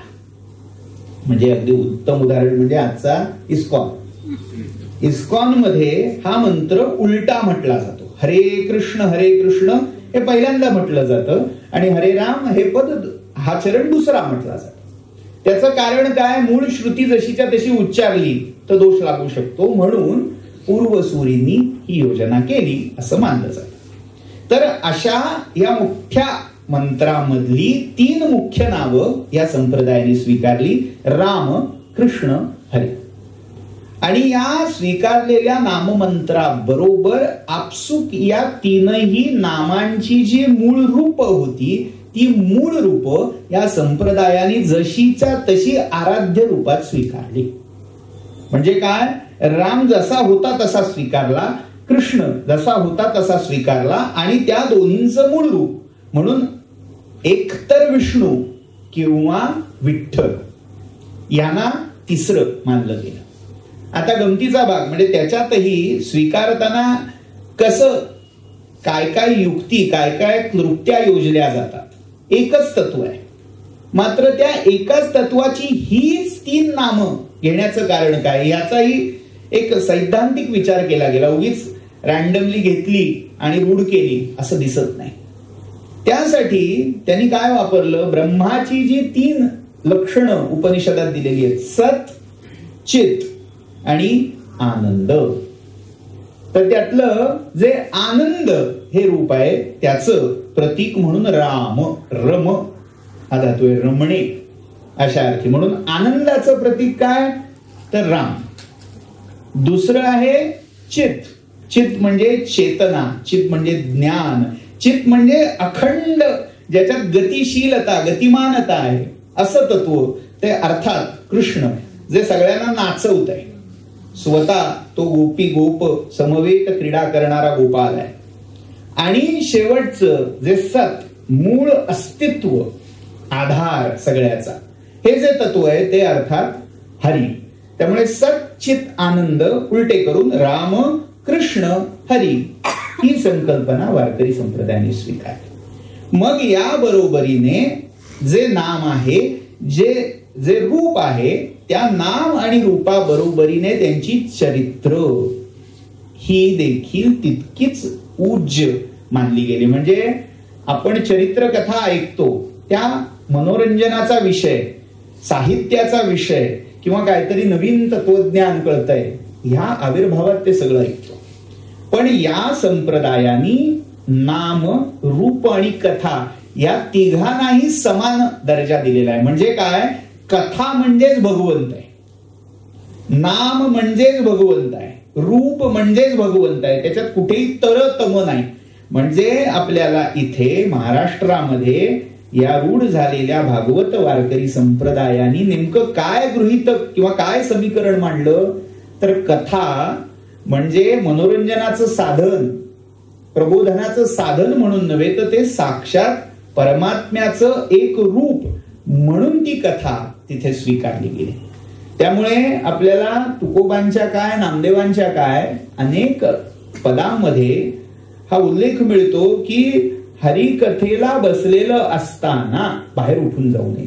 म्हणजे अगदी उत्तम उदाहरण म्हणजे आजचा इस्कॉन मध्ये हा मंत्र उलटा म्हटला जातो. हरे कृष्ण हे पहिल्यांदा म्हटलं जातं आणि हरे राम हे पद हा चरण दुसरा म्हटला जातो. त्याचं कारण काय? मूळ श्रुती जशीच्या तशी उच्चारली तर दोष लागू शकतो म्हणून पूर्वसूरींनी ही योजना केली असं मानलं जातं. तर अशा या मोठ्या मंत्रामधली 3 मुख्य नावं या संप्रदायाने स्वीकारली. राम, कृष्ण, हरी. आणि या स्वीकारलेल्या नाममंत्राबरोबर आपसुक या 3ही नामांची जी मूळ रूप होती ती मूळ रूप या संप्रदायाने जशीच्या तशी आराध्य रूपात स्वीकारली. म्हणजे काय? राम जसा होता तसा स्वीकारला, कृष्ण जसा होता तसा स्वीकारला आणि त्या दोन्हींचं मूळ रूप म्हणून एकतर विष्णू किंवा विठ्ठल यांना तिसरं मानलं गेलं. आता गमतीचा भाग म्हणजे त्याच्यातही स्वीकारताना कसं काय युक्ती काय कृत्या योजल्या जातात. एकच तत्व आहे मात्र त्या एकाच तत्वाची हीच 3 नामं घेण्याचं कारण काय याचाही एक सैद्धांतिक विचार केला गेला. उगीच रॅन्डमली घेतली आणि रूढ केली असं दिसत नाही. त्यासाठी त्यांनी काय वापरलं? ब्रह्माची जी 3 लक्षणं उपनिषदात दिलेली आहेत सत, चित आणि आनंद. तर त्यातलं जे आनंद हे रूप आहे त्याचं प्रतीक म्हणून राम, रम हा धातू आहे रमणे अशा अर्थी. म्हणून आनंदाचं प्रतीक काय? तर राम. दुसरं आहे चित. चित म्हणजे चेतना, चित म्हणजे ज्ञान, चित म्हणजे अखंड ज्याच्यात गतिशीलता गतिमानता आहे असं तत्व ते अर्थात कृष्ण जे सगळ्यांना नाचवत आहे. स्वतः तो गोपी गोप समवेत क्रीडा करणारा गोपाल आहे. आणि शेवटचं जे सत मूळ अस्तित्व आधार सगळ्याचा हे जे तत्व आहे ते अर्थात हरी. त्यामुळे सच्चित आनंद उलटे करून राम, कृष्ण, हरी ही संकल्पना वारकरी संप्रदायाने स्वीकारली. मग या बरोबरीने जे नाम आहे जे रूप आहे त्या नाम आणि रूपा बरोबरीने त्यांची चरित्र ही देखील तितकीच पूज्य मानली गेली. म्हणजे आपण चरित्र कथा ऐकतो त्या मनोरंजनाचा विषय, साहित्याचा विषय किंवा काहीतरी नवीन तत्वज्ञान कळतंय ह्या आविर्भावात ते सगळं ऐकतो. पण या संप्रदायांनी नाम, रूप आणि कथा या तिघांनाही समान दर्जा दिलेला आहे. म्हणजे काय? कथा म्हणजेच भगवंत आहे, नाम म्हणजेच भगवंत आहे, रूप म्हणजेच भगवंत आहे. त्याच्यात कुठेही तरतम नाही. म्हणजे आपल्याला इथे महाराष्ट्रामध्ये या रूढ झालेल्या भागवत वारकरी संप्रदायांनी नेमकं काय गृहीतक किंवा काय समीकरण मांडलं तर कथा म्हणजे मनोरंजनाचं साधन, प्रबोधनाचं साधन म्हणून नव्हे तर ते साक्षात परमात्म्याचं एक रूप म्हणून ती कथा तिथे स्वीकारली गेली. त्यामुळे आपल्याला तुकोबांच्या काय नामदेवांच्या काय अनेक पदांमध्ये हा उल्लेख मिळतो की हरिकथेला बसलेलं असताना बाहेर उठून जाऊ नये.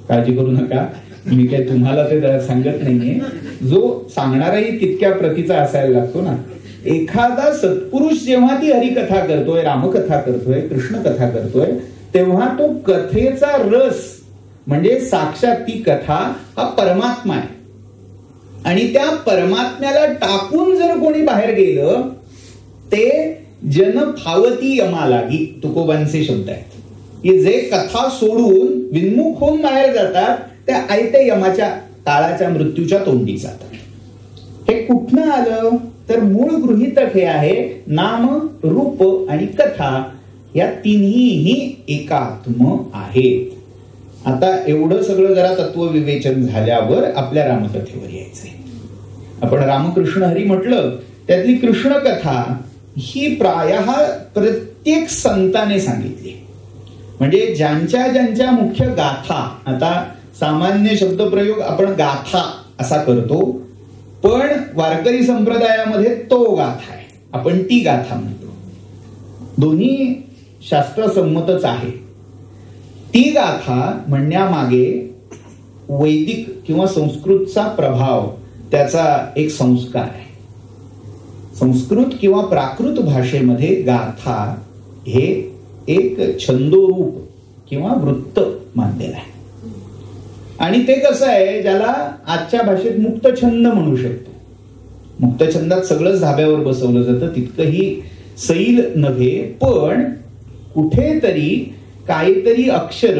काळजी करू नका, मी काय तुम्हाला ते सांगत नाहीये. जो सांगणाराही तितक्या प्रतीचा असायला लागतो ना. एखादा सत्पुरुष जेव्हा ती हरिकथा करतोय, रामकथा करतोय, कृष्ण कथा करतोय तेव्हा तो कथेचा रस म्हणजे साक्षात ती कथा हा परमात्मा आहे. आणि त्या परमात्म्याला टाकून जर कोणी बाहेर गेलं ते जन फावती यमा लागी, तुकोबांचे शब्द आहेत की जे कथा सोडून विन्मुख होऊन बाहेर जातात त्या आयते यमाच्या काळाच्या मृत्यूच्या तोंडी जातात. हे कुठनं आलं तर मूळ गृहीतक हे आहे नाम, रूप आणि कथा या तिन्हीही एकात्म आहेत. आता एवढं सगळं जरा तत्वविवेचन झाल्यावर आपल्या रामकथेवर यायचंय. आपण रामकृष्ण हरी म्हटलं, त्यातली कृष्ण कथा ही प्रायः प्रत्येक संताने सांगितली. म्हणजे ज्यांच्या ज्यांच्या मुख्य गाथा, आता सामान्य शब्दप्रयोग आपण गाथा असा करतो, पण वारकरी संप्रदायामध्ये तो गाथा आहे, आपण ती गाथा म्हणतो. दोन्ही शास्त्रसंमतच आहे. ती गाथा म्हणण्यामागे वैदिक किंवा संस्कृतचा प्रभाव, त्याचा एक संस्कार आहे. संस्कृत किंवा प्राकृत भाषेमध्ये गाथा हे एक छंदोरूप किंवा वृत्त मानलेलं आहे. आणि ते कसं आहे, ज्याला आजच्या भाषेत मुक्त छंद म्हणू शकतो. मुक्त छंदात सगळंच धाब्यावर बसवलं जातं, तितकंही सैल नव्हे, पण कुठेतरी काहीतरी अक्षर,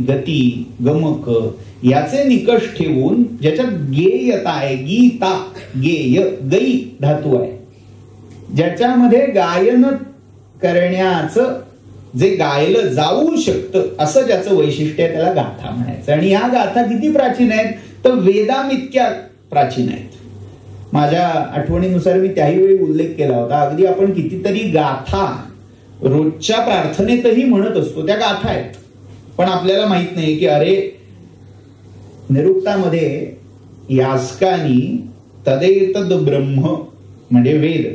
गती, गमक याचे निकष ठेवून ज्याच्यात गेयता आहे, गीता, गेय, गई धातू आहे, ज्याच्यामध्ये गायन करण्याचं जे गायलं जाऊ शकतं असं ज्याचं वैशिष्ट्य आहे त्याला गाथा म्हणायचं. आणि या गाथा किती प्राचीन आहेत तर वेदामितक्या प्राचीन आहेत. माझ्या आठवणीनुसार मी त्याही वेळी उल्लेख केला होता. अगदी आपण कितीतरी गाथा रोजच्या प्रार्थनेतही म्हणत असतो, त्या गाथा आहेत, पण आपल्याला माहित नाही की अरे निरुक्तामध्ये यास्कानी तदेतद ब्रह्म म्हणजे वेद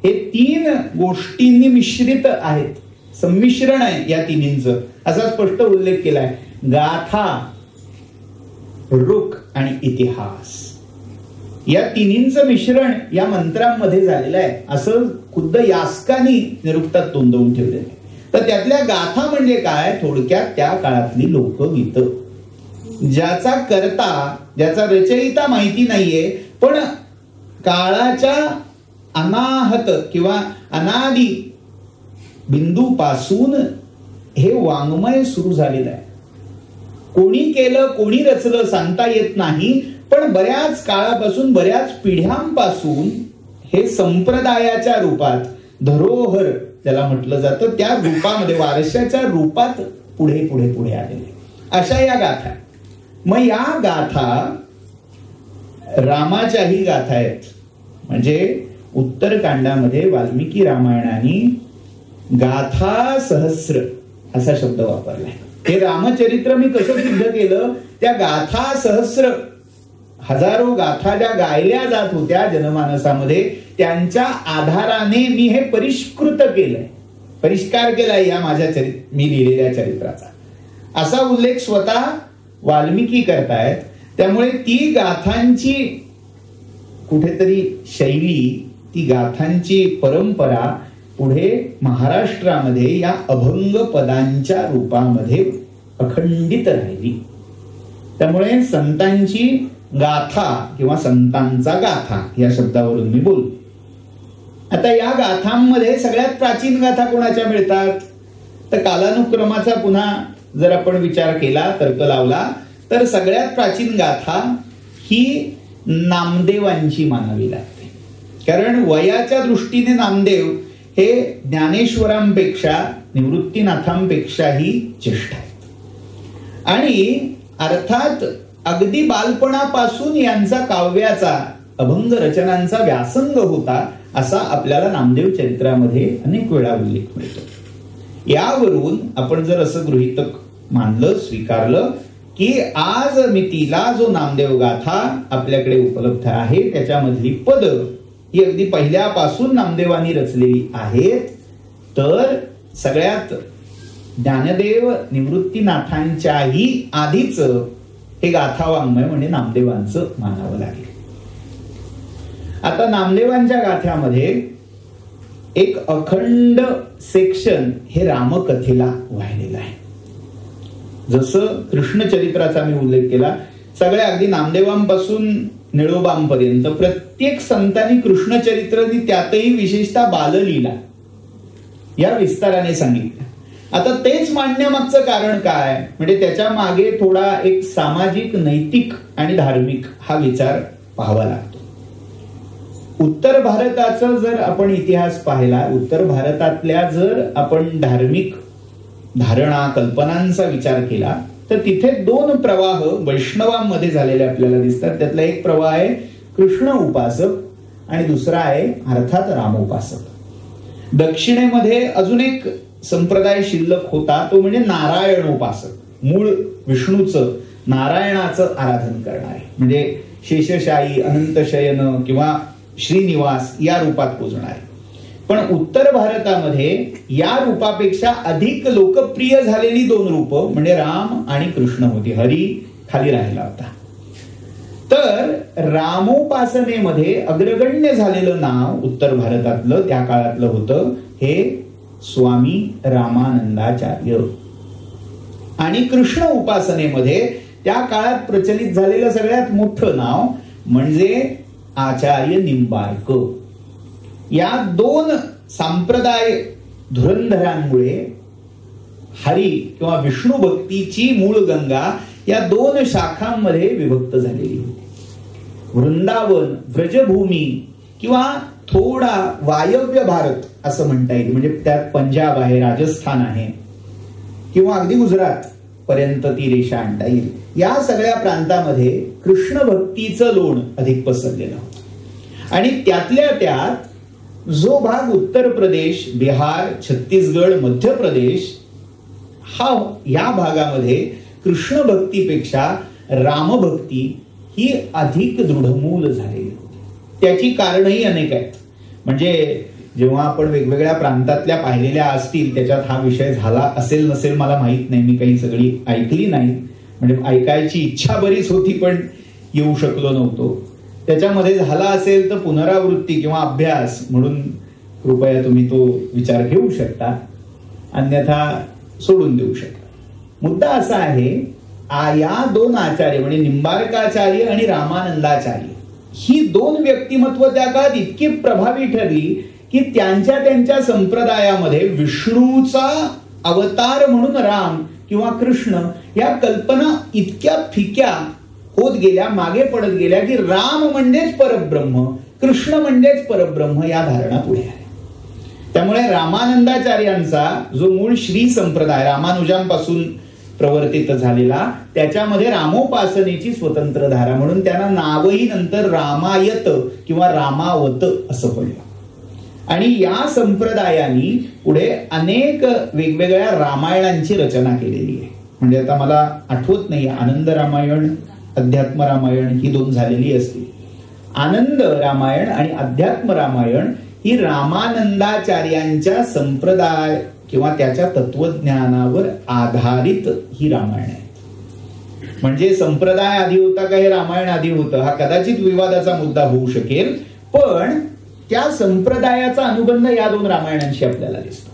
हे 3 गोष्टींनी मिश्रित आहेत, संमिश्रण आहे या तिन्हींचं, असा स्पष्ट उल्लेख केलाय. गाथा, ऋक आणि इतिहास या तिन्हींचं मिश्रण या मंत्रांमध्ये झालेलं आहे, असं खुद्द यास्कानी निरुक्तात नोंदवून ठेवलेलं आहे. तर त्यातल्या गाथा म्हणजे काय, थोडक्यात त्या काळातली लोकगीतं, ज्याचा कर्ता, ज्याचा रचयिता माहिती नाहीये, पण काळाच्या अनाहत किंवा अनादी बिंदूपासून हे वाङ्मय सुरू झालेलं आहे. कोणी केलं, कोणी रचलं सांगता येत नाही, पण बऱ्याच काळापासून, बऱ्याच पिढ्यांपासून हे संप्रदायाच्या रूपात, धरोहर ज्याला म्हटलं जातं, त्या रूपामध्ये, वारशाच्या रूपात पुढे पुढे पुढे आलेले अशा या गाथा. मग या गाथा रामाच्याही गाथा आहेत. म्हणजे उत्तरकांडामध्ये वाल्मिकी रामायणाने गाथा सहस्र असा शब्द वापरलाय. हे रामचरित्र मी कसं सिद्ध केलं, त्या गाथा सहस्र, हजारो गाथा ज्या गायल्या जात होत्या जनमानसामध्ये, त्यांच्या आधाराने मी हे परिष्कृत केलंय, परिष्कार केलाय या माझ्या मी लिहिलेल्या चरित्राचा, असा उल्लेख स्वतः वाल्मिकी करतायत. त्यामुळे ती गाथांची कुठेतरी शैली, ती गाथांची परंपरा पुढे महाराष्ट्रामध्ये या अभंग पदांच्या रूपामध्ये अखंडित राहिली. त्यामुळे संतांची गाथा किंवा संतांचा गाथा या शब्दावरून मी बोलतो. आता या गाथांमध्ये सगळ्यात प्राचीन गाथा कोणाच्या मिळतात तर कालानुक्रमाचा पुन्हा जर आपण विचार केला, तर्क लावला, तर सगळ्यात प्राचीन गाथा ही नामदेवांची मानावी लागते. कारण वयाच्या दृष्टीने नामदेव हे ज्ञानेश्वरांपेक्षा, निवृत्तीनाथांपेक्षाही ज्येष्ठ आहेत. आणि अर्थात अगदी बालपणापासून यांचा काव्याचा, अभंग रचनांचा व्यासंग होता, असा आपल्याला नामदेव चरित्रामध्ये अनेक वेळा उल्लेख मिळतो. यावरून आपण जर असं गृहीतक मानलं, स्वीकारलं की आज मितीला जो नामदेव गाथा आपल्याकडे उपलब्ध आहे त्याच्यामधली पद ही अगदी पहिल्यापासून नामदेवांनी रचलेली आहेत, तर सगळ्यात ज्ञानदेव निवृत्तीनाथांच्याही आधीच हे गाथा वाङ्मय म्हणजे नामदेवांचं मानावं लागेल. आता नामदेवांच्या गाथ्यामध्ये एक अखंड सेक्शन हे रामकथेला वाहिलेलं आहे. जसं कृष्ण चरित्राचा मी उल्लेख केला, सगळ्या अगदी नामदेवांपासून निळोबांपर्यंत प्रत्येक संतांनी कृष्णचरित्रांनी त्यातही विशेषतः बाललीला या विस्ताराने सांगितलं. आता तेच मांडण्यामागचं कारण काय, म्हणजे त्याच्या मागे थोडा एक सामाजिक, नैतिक आणि धार्मिक हा विचार पाहावा लागतो. उत्तर भारताचा जर आपण इतिहास पाहिला, उत्तर भारतातल्या जर आपण धार्मिक धारणा, कल्पनांचा विचार केला तर तिथे दोन प्रवाह वैष्णवांमध्ये झालेले आपल्याला दिसतात. त्यातला एक प्रवाह आहे कृष्ण उपासक आणि दुसरा आहे अर्थात रामोपासक. दक्षिणेमध्ये अजून एक संप्रदाय शिल्लक होता, तो म्हणजे नारायणोपासक, मूळ विष्णूचं, नारायणाचं आराधन करणारे, म्हणजे शेषशाही, अनंतशयन किंवा श्रीनिवास या रूपात पोचणारे. पण उत्तर भारतामध्ये या रूपापेक्षा अधिक लोकप्रिय झालेली दोन रूप म्हणजे राम आणि कृष्ण होती. हरी खाली राहिला होता. तर रामोपासनेमध्ये अग्रगण्य झालेलं नाव उत्तर भारतातलं त्या काळातलं होतं हे स्वामी रामानंदाचार्य. आणि कृष्ण उपासनेमध्ये त्या काळात प्रचलित झालेलं सगळ्यात मोठं नाव म्हणजे आचार्य निंबार्क. या दोन संप्रदाय धुरंधरांमुळे हरी किंवा विष्णू भक्तीची मूळ गंगा या दोन शाखांमध्ये विभक्त झालेली होती. वृंदावन, व्रजभूमी किंवा थोडा वायव्य भारत असं म्हणता येईल, म्हणजे त्यात पंजाब आहे, राजस्थान आहे किंवा अगदी गुजरात पर्यंत ती रेषा आणता येईल. या सगळ्या प्रांतामध्ये कृष्ण भक्तीचं लोण अधिक पसरलेलं होतं. आणि त्यातल्या त्यात जो भाग उत्तर प्रदेश, बिहार, छत्तीसगड, मध्य प्रदेश या भागामध्ये कृष्ण भक्तीपेक्षा रामभक्ती ही अधिक दृढमूल झालेली होती. त्याची कारणही अनेक आहेत. म्हणजे जेव्हा आपण वेगवेगळ्या प्रांतातल्या पाहिलेल्या असतील त्याच्यात हा विषय झाला असेल नसेल मला माहित नाही, मी काही सगळी ऐकली नाही, म्हणजे ऐकायची इच्छा बरीच होती पण येऊ शकलो नव्हतो. त्याच्यामध्ये झाला असेल तर पुनरावृत्ती किंवा अभ्यास म्हणून कृपया तुम्ही तो विचार घेऊ शकता, अन्यथा सोडून देऊ शकता. मुद्दा असा आहे, या दोन आचार्य म्हणजे निंबार्काचार्य आणि रामानंदाचार्य ही दोन व्यक्तिमत्व त्या काळात इतकी प्रभावी ठरली की त्यांच्या संप्रदायामध्ये विष्णूचा अवतार म्हणून राम किंवा कृष्ण या कल्पना इतक्या फिक्या होत गेल्या, मागे पडत गेल्या की राम म्हणजेच परब्रह्म, कृष्ण म्हणजेच परब्रह्म या धारणा पुढे आल्या. त्यामुळे रामानंदाचार्यांचा जो मूळ श्री संप्रदाय रामानुजांपासून प्रवर्तित झालेला त्याच्यामध्ये रामोपासनेची स्वतंत्र धारा म्हणून त्यांना नावही नंतर रामायत किंवा रामावत असं पडलं. आणि या संप्रदायांनी पुढे अनेक वेगवेगळ्या रामायणांची रचना केलेली आहे. म्हणजे आता मला आठवत नाही, आनंद रामायण, अध्यात्म रामायण ही दोन झालेली असतील. आनंद रामायण आणि अध्यात्म रामायण ही रामानंदाचार्यांच्या संप्रदाय किंवा त्याच्या तत्वज्ञानावर आधारित ही रामायण आहे. म्हणजे संप्रदाय आधी होता का हे रामायण आधी होतं हा कदाचित विवादाचा मुद्दा होऊ शकेल, पण त्या संप्रदायाचा अनुबंध या दोन रामायणांशी आपल्याला दिसतो.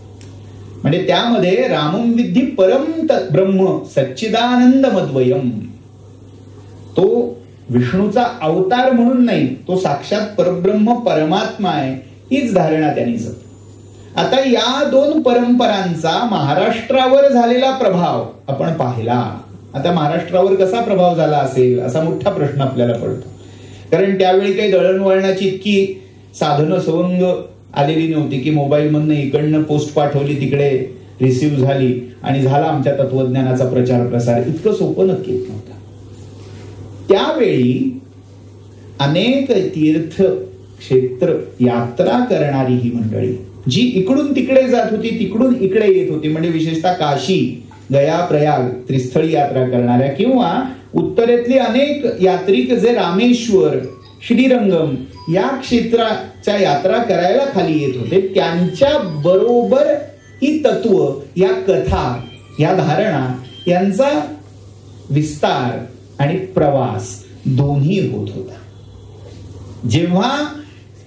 म्हणजे त्यामध्ये रामं विद्धि परम ब्रह्म सच्चिदानंद मद्वयम, तो विष्णूचा अवतार म्हणून नाही, तो साक्षात परब्रह्म परमात्मा आहे हीच धारणा त्यांनी जपली. आता या दोन परंपरांचा महाराष्ट्रावर झालेला प्रभाव आपण पाहिला. आता महाराष्ट्रावर कसा प्रभाव झाला असेल असा मोठा प्रश्न आपल्याला पडतो. कारण त्यावेळी काही दळणवळणाची इतकी साधनं सवंग आलेली नव्हती की मोबाईल मधनं इकडनं पोस्ट पाठवली तिकडे रिसिव्ह झाली आणि झाला आमच्या तत्वज्ञानाचा प्रचार प्रसार. इतकं सोपं नक्कीच नव्हतं. त्यावेळी अनेक तीर्थ क्षेत्र यात्रा करणारी ही मंडळी जी इकडून तिकडे जात होती तिकडून इकडे येत होती, म्हणजे विशेषतः काशी, गया, प्रयाग त्रिस्थळी यात्रा करणाऱ्या किंवा उत्तरेतले अनेक यात्रिक जे रामेश्वर, श्रीरंगम या क्षेत्राच्या यात्रा करायला खाली येत होते, त्यांच्या बरोबर ही तत्व, या कथा, या धारणा यांचा विस्तार आणि प्रवास दोन्ही होत होता. जेव्हा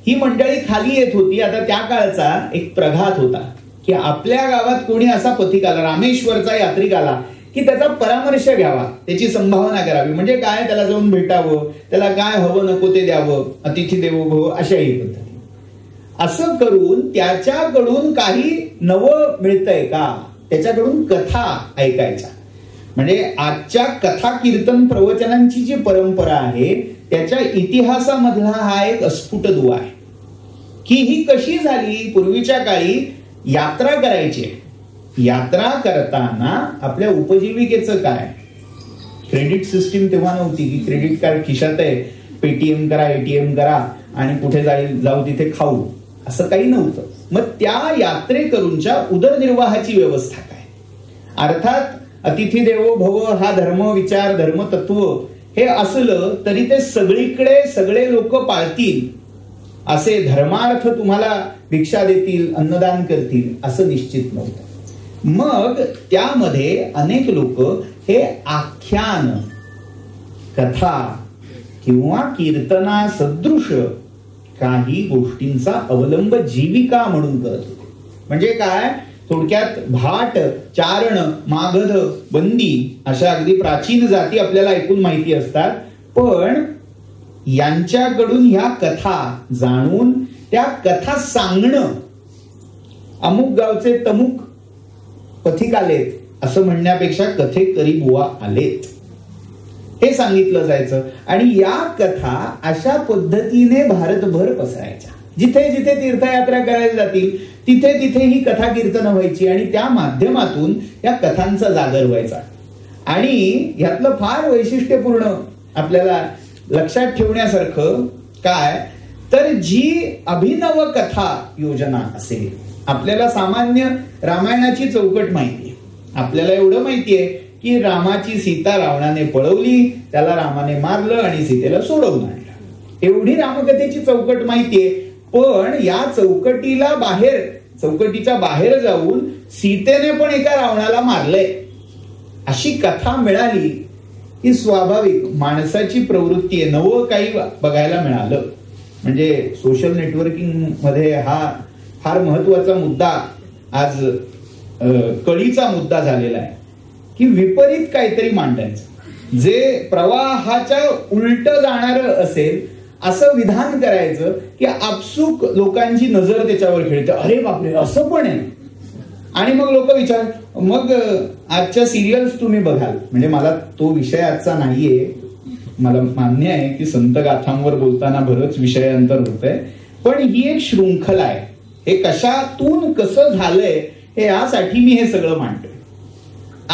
ही मंडळी खाली येत होती, आता त्या काळचा एक प्रघात होता की आपल्या गावात कोणी असा पथिक आला, रामेश्वरचा यात्रिक आला की त्याचा परामर्श घ्यावा, त्याची संभावना करावी. म्हणजे काय, त्याला जाऊन भेटावं, त्याला काय हवं नको ते द्यावं, अतिथी देवो भव अशाही पद्धती. असं करून त्याच्याकडून काही नवं मिळतंय का, त्याच्याकडून कथा ऐकायच्या. म्हणजे आजच्या कथा कीर्तन प्रवचनांची जी परंपरा आहे त्याच्या इतिहासामधला हा एक अस्फुट दुवा आहे की ही कशी झाली. पूर्वीच्या काळी यात्रा करायची, यात्रा करताना आपल्या उपजीविकेचं काय, क्रेडिट सिस्टीम तेव्हा नव्हती की क्रेडिट कार्ड खिशात आहे, पेटीएम करा, एटीएम करा आणि कुठे जाऊ तिथे खाऊ, असं काही नव्हतं. मग त्या यात्रेकरूंच्या उदरनिर्वाहाची व्यवस्था काय. अर्थात अतिथी देवो भव हा धर्म विचार, धर्म तत्व हे असलं तरी ते सगळीकडे सगळे लोक पाळतील असे, धर्मार्थ तुम्हाला भिक्षा देतील, अन्नदान करतील असं निश्चित नव्हतं. मग त्यामध्ये अनेक लोक हे आख्यान, कथा किंवा कीर्तना सदृश काही गोष्टींचा अवलंब जीविका म्हणून करत होते. म्हणजे काय, थोडक्यात भाट, चारण, मागध, बंदी अशा अगदी प्राचीन जाती आपल्याला ऐकून माहिती असतात. पण यांच्याकडून ह्या कथा जाणून त्या कथा सांगणं, अमुक गावचे तमुक पथिक आलेत असं म्हणण्यापेक्षा कथेकरी बुवा आलेत हे सांगितलं जायचं. आणि या कथा अशा पद्धतीने भारतभर पसरायच्या. जिथे जिथे तीर्थयात्रा करायला जातील तिथे तिथे ही कथा कीर्तनं व्हायची आणि त्या माध्यमातून या कथांचा जागर व्हायचा. आणि यातलं फार वैशिष्ट्यपूर्ण आपल्याला लक्षात ठेवण्यासारखं काय, तर जी अभिनव कथा योजना असेल, आपल्याला सामान्य रामायणाची चौकट माहिती आहे. आपल्याला एवढं माहितीये की रामाची सीता रावणाने पळवली, त्याला रामाने मारलं आणि सीतेला सोडवून आणलं, एवढी रामकथेची चौकट माहितीये. पण या चौकटीच्या बाहेर जाऊन सीतेने पण एका रावणाला मारलंय अशी कथा मिळाली ही स्वाभाविक माणसाची प्रवृत्ती आहे. नवं काही बघायला मिळालं म्हणजे सोशल नेटवर्किंग मध्ये हा फार महत्वाचा मुद्दा, आज कळीचा मुद्दा झालेला आहे की विपरीत काहीतरी मांडायचं, जे प्रवाहाच्या उलट जाणार असेल असं विधान करायचं की आपसूक लोकांची नजर त्याच्यावर खेळते, अरे बापरे असं पण आहे. आणि मग लोक विचार, मग आजच्या सिरियल्स तुम्ही बघाल. म्हणजे मला तो विषय आजचा नाहीये, मला मान्य आहे की संत गाथांवर बोलताना बरंच विषयांतर होतंय, पण ही एक शृंखला आहे. हे कशातून कसं झालंय हे यासाठी मी हे सगळं मांडतोय.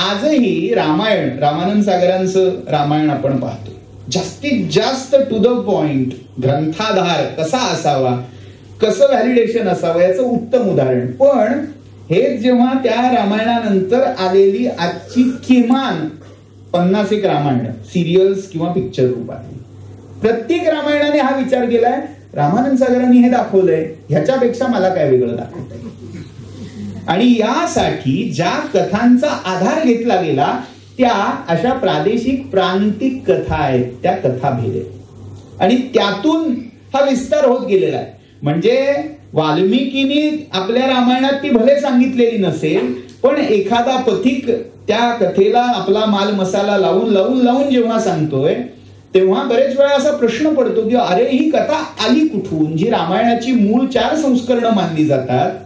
आजही रामायण, रामानंद सागरांचं रामायण आपण पाहतो, जास्तीत जास्त टू द पॉइंट, ग्रंथाधार कसा असावा, कसं व्हॅलिडेशन असावं याचं उत्तम उदाहरण. पण हे जेव्हा त्या रामायणानंतर आलेली आजची किमान 50 रामायण सिरियल्स किंवा पिक्चर रूपातली, प्रत्येक रामायणाने हा विचार केलाय, रामानंद सागरांनी हे दाखवलंय, ह्याच्यापेक्षा मला काय वेगळं दाखवतंय. आणि यासाठी ज्या कथांचा आधार घेतला गेला त्या अशा प्रादेशिक प्रांतिक कथा आहेत, त्या कथा भेद आहेत आणि त्यातून हा विस्तार होत गेलेला आहे. म्हणजे वाल्मिकीनी आपल्या रामायणात ती भले सांगितलेली नसेल, पण एखादा पथिक त्या कथेला आपला माल मसाला लावून लावून लावून जेव्हा सांगतोय तेव्हा बरेच वेळा असा प्रश्न पडतो की अरे ही कथा आली कुठून, जी रामायणाची मूळ 4 संस्करणं मानली जातात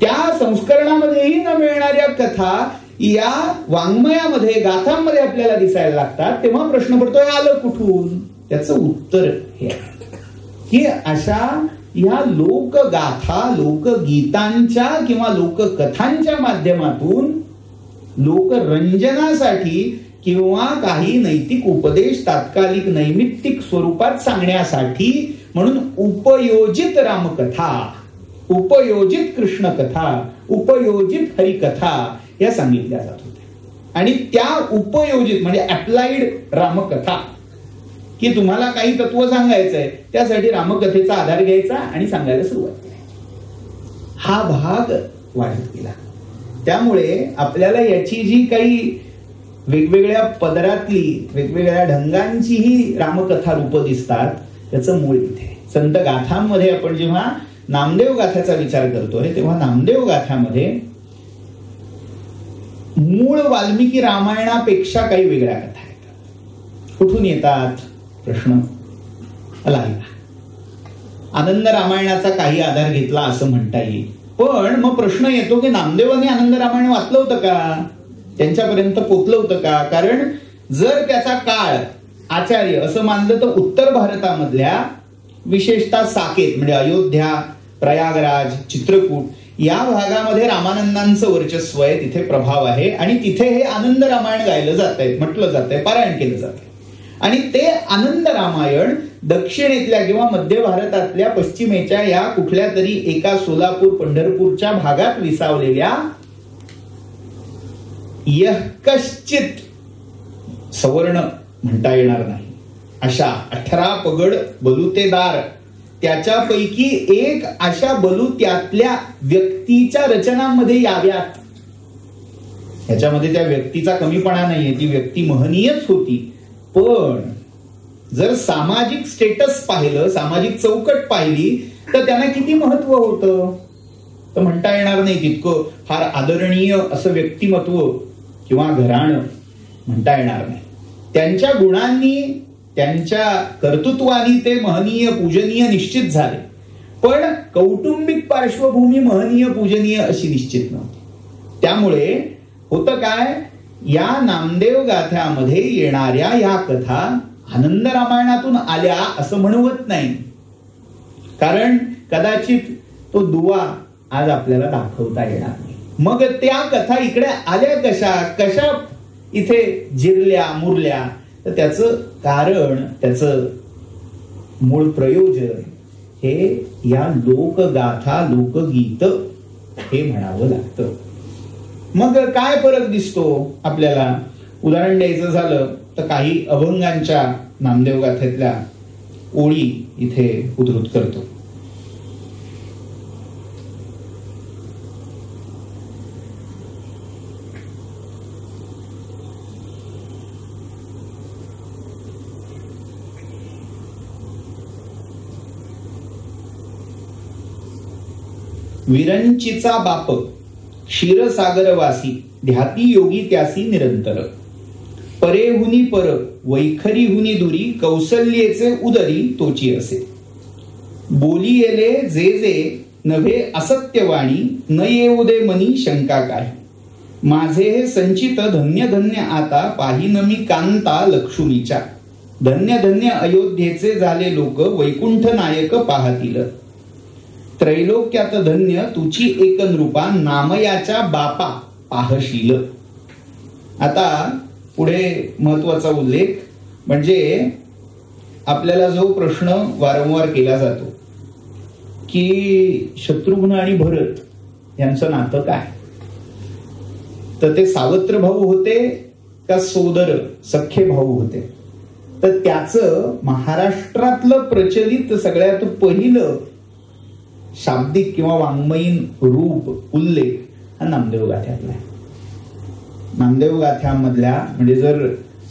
त्या संस्करणामध्येही न मिळणाऱ्या कथा या वाङ्मयामध्ये, गाथांमध्ये आपल्याला दिसायला लागतात. तेव्हा प्रश्न पडतो हे आलं कुठून. त्याचं उत्तर हे आहे की अशा या लोकगाथा, लोकगीतांच्या किंवा लोककथांच्या माध्यमातून लोकरंजनासाठी किंवा काही नैतिक उपदेश तात्कालिक नैमित्तिक स्वरूपात सांगण्यासाठी म्हणून उपयोजित रामकथा, उपयोजित कृष्णकथा, उपयोजित हरिकथा या सांगितल्या जात होत्या. आणि त्या उपयोजित म्हणजे अप्लाइड रामकथा, की तुम्हाला काही तत्व सांगायचंय त्यासाठी रामकथेचा आधार घ्यायचा आणि सांगायला सुरुवात करायची. हा भाग वाढत गेला. त्यामुळे आपल्याला याची जी काही वेगवेगळ्या पदरातली, वेगवेगळ्या ढंगांची ही रामकथा रूपं दिसतात त्याचं मूळ इथे. संत गाथांमध्ये आपण जेव्हा नामदेव गाथाचा विचार करतोय तेव्हा नामदेव गाथामध्ये मूळ वाल्मिकी रामायणापेक्षा काही वेगळ्या कथा येतात. कुठून येतात प्रश्न आला. आनंद रामायणाचा काही आधार घेतला असं म्हणता येईल, पण मग प्रश्न येतो की नामदेवांनी आनंद रामायण वाचलं होतं का, त्यांच्यापर्यंत पोचलं होतं का? कारण जर त्याचा काळ आचार्य असं मानलं तर उत्तर भारतामधल्या विशेषतः साकेत म्हणजे अयोध्या, प्रयागराज, चित्रकूट या भागामध्ये रामानंदांचं वर्चस्व आहे, तिथे प्रभाव आहे आणि तिथे हे आनंद रामायण गायलं जात आहे, म्हटलं जात आहे, पारायण केलं जात आहे. आणि ते आनंद रामायण दक्षिणेतल्या किंवा मध्य भारतातल्या पश्चिमेच्या या कुठल्या तरी एका सोलापूर पंढरपूरच्या भागात विसावलेल्या यःकश्चित सवर्ण म्हणता येणार नाही अशा 18 पगड बलुतेदार, त्याच्यापैकी एक अशा बलू त्यातल्या व्यक्तीच्या रचनांमध्ये याव्यात. ह्याच्यामध्ये त्या व्यक्तीचा कमीपणा नाहीये, ती व्यक्ती महनीयच होती. पण जर सामाजिक स्टेटस पाहिलं, सामाजिक चौकट पाहिली तर त्यांना किती महत्व होतं तर म्हणता येणार नाही. तितकं फार आदरणीय असं व्यक्तिमत्व किंवा घराणं म्हणता येणार नाही. त्यांच्या गुणांनी, त्यांच्या कर्तृत्वानी ते महनीय पूजनीय निश्चित झाले, पण कौटुंबिक पार्श्वभूमी महनीय पूजनीय अशी निश्चित नव्हती. त्यामुळे होतं काय, या नामदेव गाथ्यामध्ये येणाऱ्या या कथा आनंद रामायणातून आल्या असं म्हणवत नाही, कारण कदाचित तो दुवा आज आपल्याला दाखवता येणार नाही. मग त्या कथा इकडे आल्या कशा इथे जिरल्या मुरल्या, तर त्याचं कारण, त्याचं मूळ प्रयोजन हे या लोकगाथा लोकगीत हे म्हणावं लागतं. मग काय फरक दिसतो आपल्याला? उदाहरण द्यायचं झालं तर काही अभंगांच्या नामदेव गाथेतल्या ओळी इथे उद्धृत करतो. विरंचीचा बाप क्षीरसागरवासी, ध्याती योगी त्यासी निरंतर. परेहुनी पर वैखरीहुनी दुरी, कौसल्येचे उदरी तोची असे. बोली येले जे जे नव्हे असत्यवाणी, न येऊ दे मनी शंका काही. माझे हे संचित धन्य धन्य आता, पाहिन मी कांता लक्ष्मीच्या. धन्य धन्य अयोध्येचे झाले लोक, वैकुंठ नायक पाहतील. त्रैलोक्यात धन्य तुची एकनरूपा, नामयाच्या बापा पाहशील. आता पुढे महत्वाचा उल्लेख म्हणजे आपल्याला जो प्रश्न वारंवार केला जातो की शत्रुघ्न आणि भरत यांचं नातं काय, तर ते सावत्र भाऊ होते का सोदर सख्खे भाऊ होते? तर त्याचं महाराष्ट्रातलं प्रचलित सगळ्यात पहिलं शाब्दिक किंवा वाङ्मयीन रूप उल्लेख हा नामदेव गाथ्यातला आहे. नामदेव गाथ्यामधल्या म्हणजे जर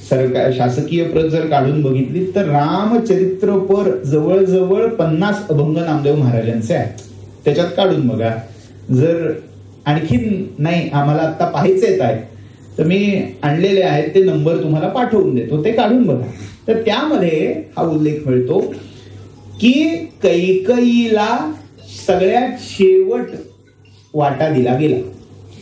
सरकार शासकीय प्रत जर काढून बघितली तर रामचरित्रपर जवळजवळ 50 अभंग नामदेव महाराजांचे आहेत. त्याच्यात काढून बघा. जर आणखीन नाही आम्हाला आता पाहायचे आहेत तर मी आणलेले आहेत ते नंबर तुम्हाला पाठवून देतो, ते काढून बघा. तर त्यामध्ये हा उल्लेख मिळतो की कैकईला सगळ्यात शेवट वाटा दिला गेला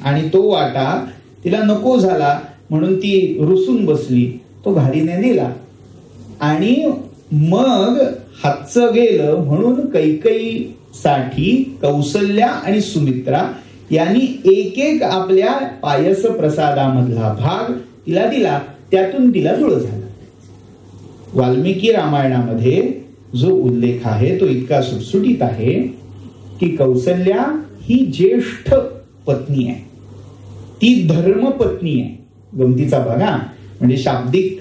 आणि तो वाटा तिला नको झाला म्हणून ती रुसून बसली, तो घारीने नेला आणि मग हातचं गेलं म्हणून कैकईसाठी कौसल्या आणि सुमित्रा यांनी एक एक आपल्या पायस प्रसादामधला भाग तिला दिला, त्यातून तिला जुळं झालं. वाल्मिकी रामायणामध्ये जो उल्लेख आहे तो इतका सुटसुटीत आहे की कौसल्या ही ज्येष्ठ पत्नी आहे, ती धर्मपत्नी आहे. गमतीचा बघा, म्हणजे शाब्दिक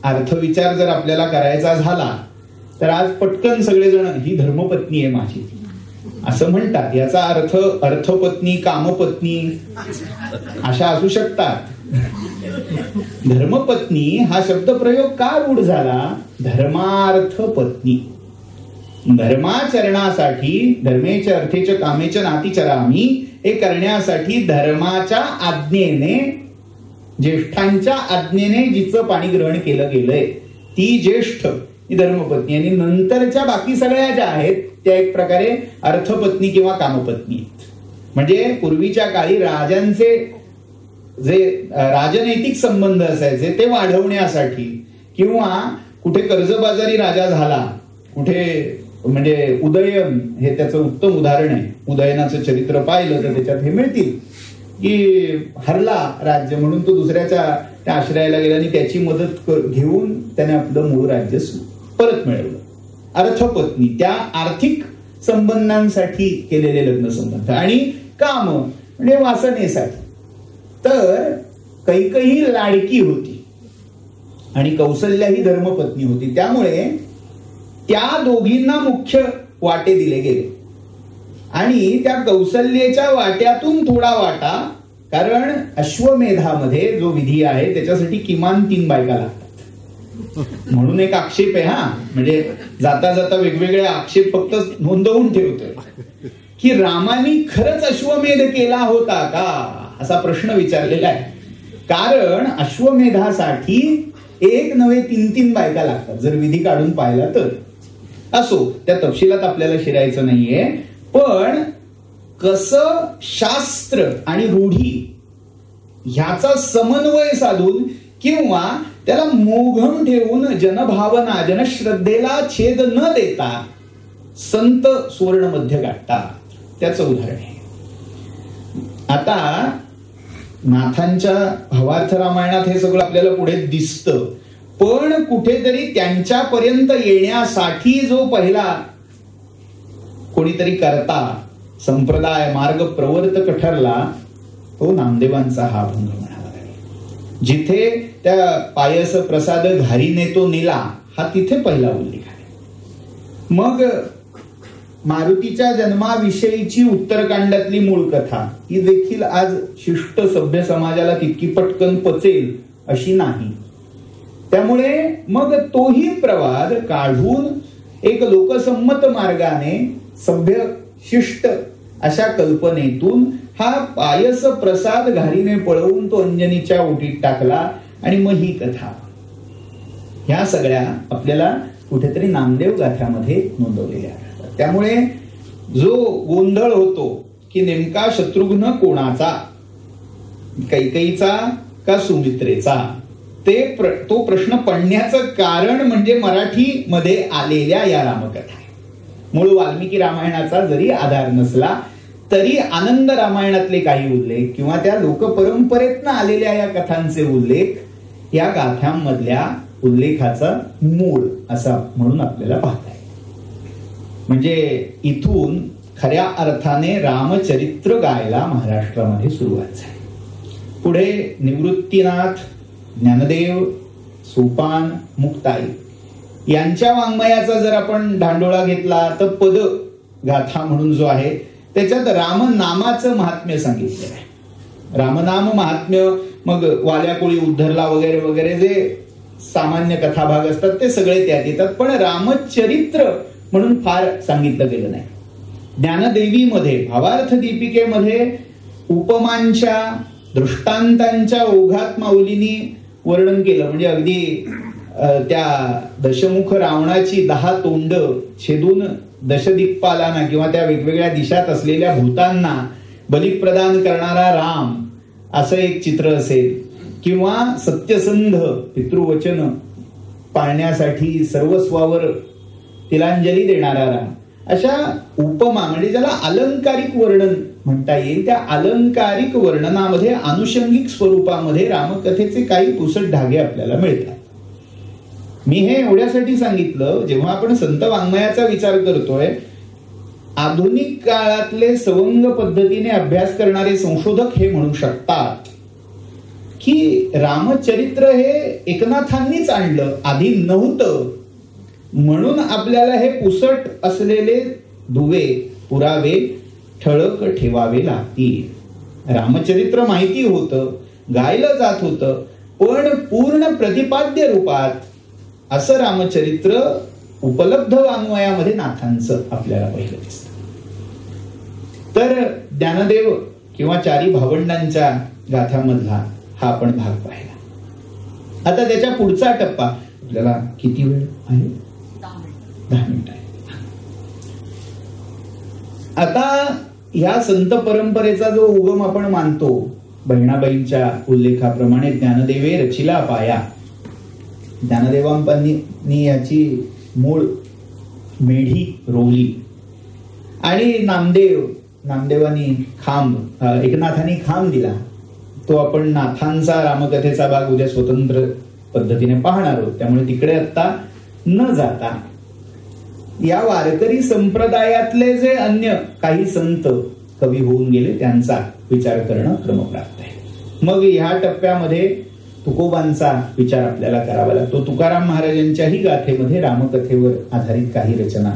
अर्थविचार जर आपल्याला करायचा झाला तर आज पटकन सगळेजण ही धर्मपत्नी आहे माझी असं म्हणतात. याचा अर्थ अर्थपत्नी, कामपत्नी अशा असू शकतात. धर्मपत्नी हा शब्द प्रयोग का रूढ झाला? धर्मार्थ पत्नी. धर्माचरणासाठी धर्मेच अर्थेच कामेच नाती चरामी हे करण्यासाठी धर्माच्या आज्ञेने, ज्येष्ठांच्या आज्ञेने जिचं पाणी ग्रहण केलं गेलंय ती ज्येष्ठ ही धर्मपत्नी, आणि नंतरच्या बाकी सगळ्या ज्या आहेत त्या एक प्रकारे अर्थपत्नी किंवा कामपत्नी आहेत. म्हणजे पूर्वीच्या काळी राजांचे जे राजनैतिक संबंध असायचे ते वाढवण्यासाठी, किंवा कुठे कर्जबाजारी राजा झाला, कुठे म्हणजे उदयन हे त्याचं उत्तम उदाहरण आहे. उदयनाचं चरित्र पाहिलं तर त्याच्यात हे मिळतील की हरला राज्य म्हणून तो दुसऱ्याच्या त्या आश्रयाला गेला आणि त्याची मदत घेऊन त्याने आपलं मूळ राज्य परत मिळवलं. अर्थपत्नी त्या आर्थिक संबंधांसाठी केलेले लग्न संबंध, आणि काम म्हणजे वासनेसाठी. तर कैकेयी लाडकी होती आणि कौसल्या ही धर्मपत्नी होती, त्यामुळे त्या दोघींना मुख्य वाटे दिले गेले आणि त्या कौसल्येच्या वाट्यातून थोडा वाटा, कारण अश्वमेधामध्ये जो विधी आहे त्याच्यासाठी किमान 3 बायका लागतात. म्हणून एक आक्षेप आहे हा, म्हणजे जाता जाता वेगवेगळे आक्षेप फक्त नोंदवून ठेवतोय की रामानी खरंच अश्वमेध केला होता का असा प्रश्न विचारलेला आहे. कारण अश्वमेधासाठी 1 नव्हे 3 बायका लागतात जर विधी काढून पाहिला तर. असो, त्या तपशिलात आपल्याला शिरायचं नाहीये, पण कसं शास्त्र आणि रूढी ह्याचा समन्वय साधून किंवा त्याला मोघम ठेवून जनभावना जनश्रद्धेला छेद न देता संत सुवर्ण मध्य गाठतात, त्याचं उदाहरण आहे. आता नाथांच्या भावार्थ रामायणात हे सगळं आपल्याला पुढे दिसतं, पण कुठेतरी त्यांच्यापर्यंत येण्यासाठी जो पहिला कोणीतरी करता संप्रदाय मार्ग प्रवर्तक ठरला तो नामदेवांचा हा अभंग म्हणावा लागेल. जिथे त्या पायस प्रसाद घारीने तो नेला हा तिथे पहिला उल्लेख आहे. मग मारुतीच्या जन्माविषयीची उत्तरकांडातली मूळ कथा ही देखील आज शिष्ट सभ्य समाजाला तितकी पटकन पचेल अशी नाही. त्यामुळे मग तोही प्रवाद काढून एक लोकसंमत मार्गाने सभ्य शिष्ट अशा कल्पनेतून हा पायस प्रसाद घारीने पळवून तो अंजनीच्या ओटीत टाकला आणि मग ही कथा. ह्या सगळ्या आपल्याला कुठेतरी नामदेव गाथ्यामध्ये नोंदवलेल्या आहेत. त्यामुळे जो गोंधळ होतो की नेमका शत्रुघ्न कोणाचा, कैकेयीचा का सुमित्रेचा, तो प्रश्न पडण्याचं कारण म्हणजे मराठीमध्ये आलेल्या या रामकथा. मूळ वाल्मिकी रामायणाचा जरी आधार नसला तरी आनंद रामायणातले काही उल्लेख किंवा त्या लोकपरंपरेतनं आलेल्या या कथांचे उल्लेख या गाथ्यांमधल्या उल्लेखाचा मूळ असा म्हणून आपल्याला पाहता येईल. म्हणजे इथून खऱ्या अर्थाने रामचरित्र गायला महाराष्ट्रामध्ये सुरुवात झाली. पुढे निवृत्तीनाथ, ज्ञानदेव, सोपान, मुक्ताई यांच्या वाङ्मयाचा जर आपण धांडोळा घेतला तर पद गाथा म्हणून जो आहे त्याच्यात रामनामाचं महात्म्य सांगितलेलं आहे. रामनाम महात्म्य मग वाल्याकोळी उद्धरला वगैरे वगैरे जे सामान्य कथाभाग असतात ते सगळे त्यात येतात, पण रामचरित्र म्हणून फार सांगितलं गेलं नाही. ज्ञानदेवीमध्ये भावार्थ दीपिकेमध्ये उपमांच्या दृष्टांतांच्या ओघात माऊलींनी वर्णन केलं. म्हणजे अगदी त्या दशमुख रावणाची 10 तोंड छेदून दशदिक्पालांना किंवा त्या वेगवेगळ्या दिशात असलेल्या भूतांना बलिप्रदान करणारा राम असं एक चित्र असेल, किंवा सत्यसंध पितृवचन पाळण्यासाठी सर्वस्वावर तिलांजली देणारा राम. अशा उपमा म्हणजे ज्याला अलंकारिक वर्णन म्हणता येईल, त्या अलंकारिक वर्णनामध्ये आनुषंगिक स्वरूपामध्ये रामकथेचे काही पुसट धागे आपल्याला मिळतात. मी हे एवढ्यासाठी सांगितलं, जेव्हा आपण संत वाङ्मयाचा विचार करतोय, आधुनिक काळातले सवंग पद्धतीने अभ्यास करणारे संशोधक हे म्हणू शकतात की रामचरित्र हे एकनाथांनीच आणलं, आधी नव्हतं, म्हणून आपल्याला हे पुसट असलेले दुवे पुरावे ठळक ठेवावे लागतील. रामचरित्र माहिती होतं, गायलं जात होतं, पण पूर्ण प्रतिपाद्य रूपात असं रामचरित्र उपलब्ध वाङ्मयामध्ये नाथांचं आपल्याला पहिलं दिसतं. तर ज्ञानदेव किंवा चारी भावंडांच्या गाथांमधला हा आपण भाग पाहिला. आता त्याच्या पुढचा टप्पा आपल्याला किती वेळ आहे? 10 मिनिट आहे. आता ह्या संत परंपरेचा जो उगम आपण मानतो, बहिणाबाईंच्या उल्लेखाप्रमाणे ज्ञानदेवे रचिला पाया, ज्ञानदेवांनी याची मूळ मेढी रोवली आणि नामदेवांनी खांब, एकनाथांनी खांब दिला. तो आपण नाथांचा रामकथेचा भाग उद्या स्वतंत्र पद्धतीने पाहणार आहोत, त्यामुळे तिकडे आता न जाता या वारकरी संप्रदायातले जे अन्य काही संत कवी होऊन गेले त्यांचा विचार करणं क्रमप्राप्त आहे. मग ह्या टप्प्यामध्ये तुकोबांचा विचार आपल्याला करावा लागतो. तुकाराम महाराजांच्याही गाथेमध्ये रामकथेवर आधारित काही रचना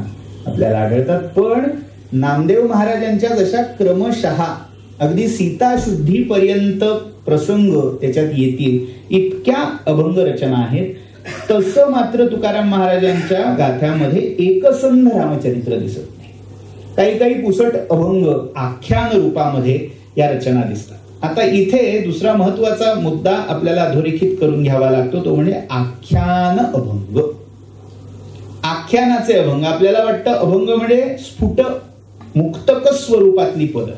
आपल्याला आढळतात, पण नामदेव महाराजांच्या जशा क्रमशः अगदी सीताशुद्धीपर्यंत प्रसंग त्याच्यात येतील इतक्या अभंग रचना आहेत, तसं मात्र तुकाराम महाराजांच्या गाथ्यामध्ये एकसंध रामचरित्र दिसत नाही. काही काही पुसट अभंग आख्यान रूपामध्ये या रचना दिसतात. आता इथे दुसरा महत्वाचा मुद्दा आपल्याला अधोरेखित करून घ्यावा लागतो, तो म्हणजे आख्यान अभंग. आख्यानाचे अभंग. आपल्याला वाटतं अभंग म्हणजे स्फुट मुक्तक स्वरूपातली पद,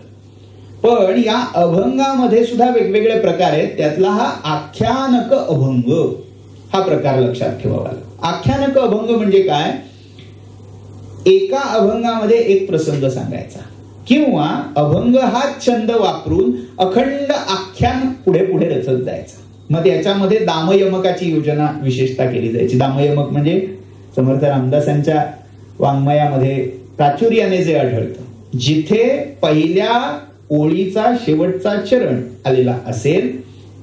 पण या अभंगामध्ये सुद्धा वेगवेगळे प्रकार आहेत. त्यातला हा आख्यानक अभंग हा प्रकार लक्षात ठेवावा लागतो. आख्यानक अभंग म्हणजे काय? एका अभंगामध्ये एक प्रसंग सांगायचा किंवा अभंग हा छंद वापरून अखंड आख्यान पुढे पुढे रचत जायचं. मग याच्यामध्ये दामयमकाची योजना विशेषतः केली जायची. दामयमक म्हणजे समर्थ रामदासांच्या वाङ्मयामध्ये प्राचुर्याने जे आढळतं, जिथे पहिल्या ओळीचा शेवटचा चरण आलेला असेल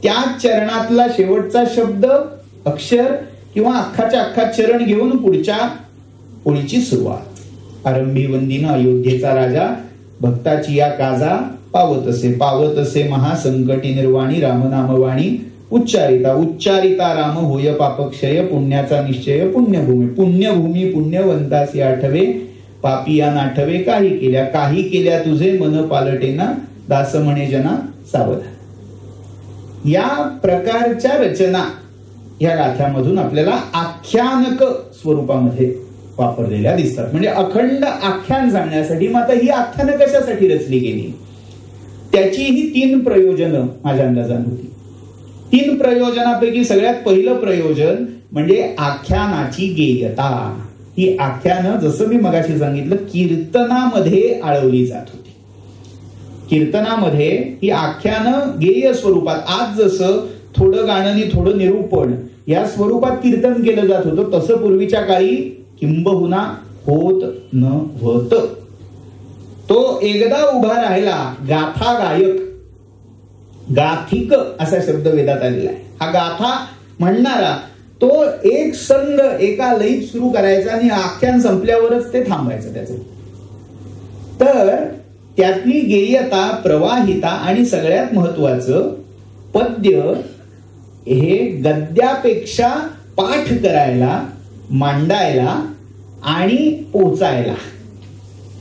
त्या चरणातला शेवटचा शब्द, अक्षर किंवा अख्खाच्या अख्खा चरण घेऊन पुढच्या ओळीची सुरुवात. आरंभी वंदिन अयोध्येचा राजा, भक्ताची या काजा, पावत असे महासंकटी निर्वाणी, रामनामवाणी उच्चारिता. उच्चारिता राम होय पापक्षय, पुण्याचा निश्चय पुण्यभूमी. पुण्यभूमी पुण्यवंतासी आठवे, पापिया नाठवे काही केल्या तुझे मन पालटेना, दास म्हणे जना सावधान. या प्रकारच्या रचना या गाथ्यामधून आपल्याला आख्यानक स्वरूपामध्ये वापरलेल्या दिसतात. म्हणजे अखंड आख्यान सांगण्यासाठी. मग आता ही आख्यानं कशासाठी रचली गेली? त्याचीही 3 प्रयोजनं माझ्या अंदाजाने होती. 3 प्रयोजनापैकी सगळ्यात पहिलं प्रयोजन म्हणजे आख्यानाची गेयता. ही आख्यानं जसं मी मगाशी सांगितलं कीर्तनामध्ये आळवली जात होती. कीर्तनामध्ये ही आख्यानं गेय स्वरूपात, आज जसं थोडं गाणं आणि थोडं निरूपण या स्वरूपात कीर्तन केलं जात होतं, तसं पूर्वीच्या काळी किंबहुना होत नव्हतं. तो एकदा उभा राहिला गाथा गायक, गाथिक असा शब्द वेदात आलेला आहे. हा गाथा म्हणणारा तो एक संद एका लयीत सुरू करायचा आणि आख्यान संपल्यावरच ते थांबायचं त्याचं. तर त्यातली गेयता, प्रवाहिता आणि सगळ्यात महत्वाचं पद्य हे गद्यापेक्षा पाठ करायला, मांडायला आणि पोचायला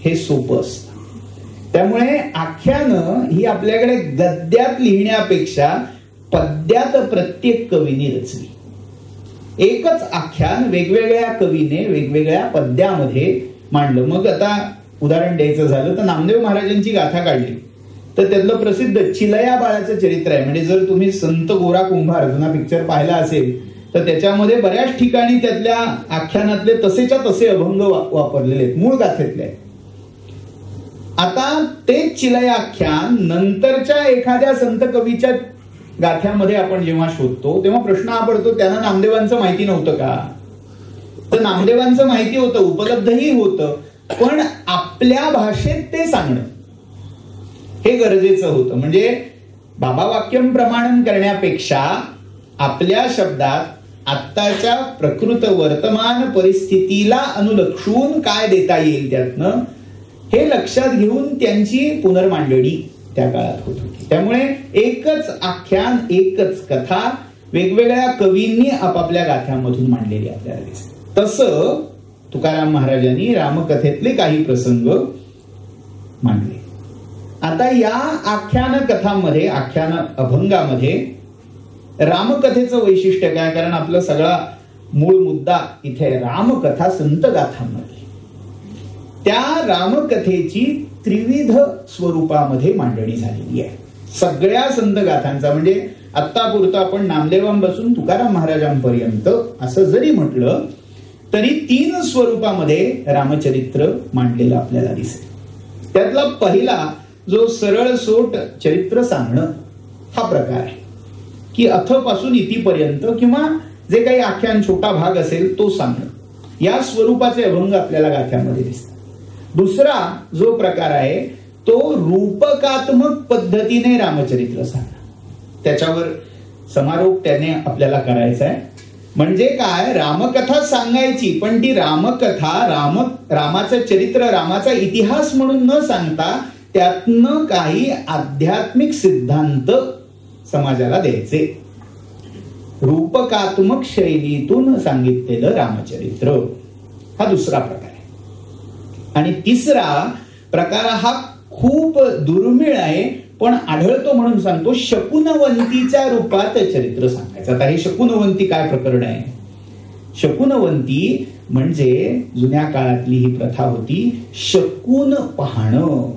हे सोपं असतं. त्यामुळे आख्यानं ही आपल्याकडे गद्यात लिहिण्यापेक्षा पद्यात प्रत्येक कवीने रचली. एकच आख्यान वेगवेगळ्या कवीने वेगवेगळ्या पद्यामध्ये मांडलं. मग आता उदाहरण द्यायचं झालं तर नामदेव महाराजांची गाथा काढली तर त्यातलं प्रसिद्ध चिलया बाळाचं चरित्र आहे. म्हणजे जर तुम्ही संत गोरा कुंभार जुना पिक्चर पाहिला असेल तर त्याच्यामध्ये बऱ्याच ठिकाणी त्यातल्या आख्यानातले तसेच्या तसे अभंग वापरलेले आहेत, मूळ गाथेतले आहेत. आता ते चिलया आख्यान नंतरच्या एखाद्या संत कवीच्या गाथ्यामध्ये आपण जेव्हा शोधतो तेव्हा प्रश्न हा पडतो, त्यांना नामदेवांचं माहिती नव्हतं का? तर नामदेवांचं माहिती होतं, उपलब्धही होतं, पण आपल्या भाषेत ते सांगणं हे गरजेचं होतं. म्हणजे बाबा वाक्यम प्रमाणन करण्यापेक्षा आपल्या शब्दात आत्ताच्या प्रकृत वर्तमान परिस्थितीला अनुलक्षून काय देता येईल त्यातनं हे लक्षात घेऊन त्यांची पुनर्मांडणी त्या काळात होत होती. त्यामुळे एकच आख्यान, एकच कथा वेगवेगळ्या कवींनी आपापल्या गाथ्यांमधून मांडलेली आपल्याला दिसते. तसं तुकाराम महाराजांनी रामकथेतले काही प्रसंग मांडले. आता या आख्यान कथांमध्ये, आख्यान अभंगामध्ये रामकथेचं वैशिष्ट्य काय? कारण आपला सगळा मूळ मुद्दा इथे रामकथा संत गाथांमध्ये, त्या रामकथेची त्रिविध स्वरूपामध्ये मांडणी झालेली आहे. सगळ्या संत गाथांचा, म्हणजे आत्तापुरतं आपण नामदेवांपासून तुकाराम महाराजांपर्यंत असं जरी म्हटलं तरी 3 स्वरूपामध्ये रामचरित्र मांडलेलं आपल्याला दिसेल. त्यातला पहिला जो सरळ सोट चरित्र सांगणं हा प्रकार आहे, की अथपासून इतिपर्यंत किंवा जे काही आख्यान छोटा भाग असेल तो सांगणं, या स्वरूपाचे अभंग आपल्याला गाथ्यामध्ये दिसतात. दुसरा जो प्रकार आहे तो रूपकात्मक पद्धतीने रामचरित्र सांगणं, त्याच्यावर समारोप त्याने आपल्याला करायचा आहे. म्हणजे काय? रामकथा सांगायची, पण ती रामकथा रामाचं चरित्र, रामाचा इतिहास म्हणून न सांगता त्यातनं काही आध्यात्मिक सिद्धांत समाजाला द्यायचे. रूपकात्मक शैलीतून सांगितलेलं रामचरित्र हा दुसरा प्रकार आहे. आणि तिसरा प्रकार हा खूप दुर्मिळ आहे, पण आढळतो म्हणून सांगतो, शकुनवंतीच्या रूपात चरित्र सांगायचं. आता हे शकुनवंती काय प्रकरण आहे? शकुनवंती म्हणजे जुन्या काळातली ही प्रथा होती, शकून पाहणं.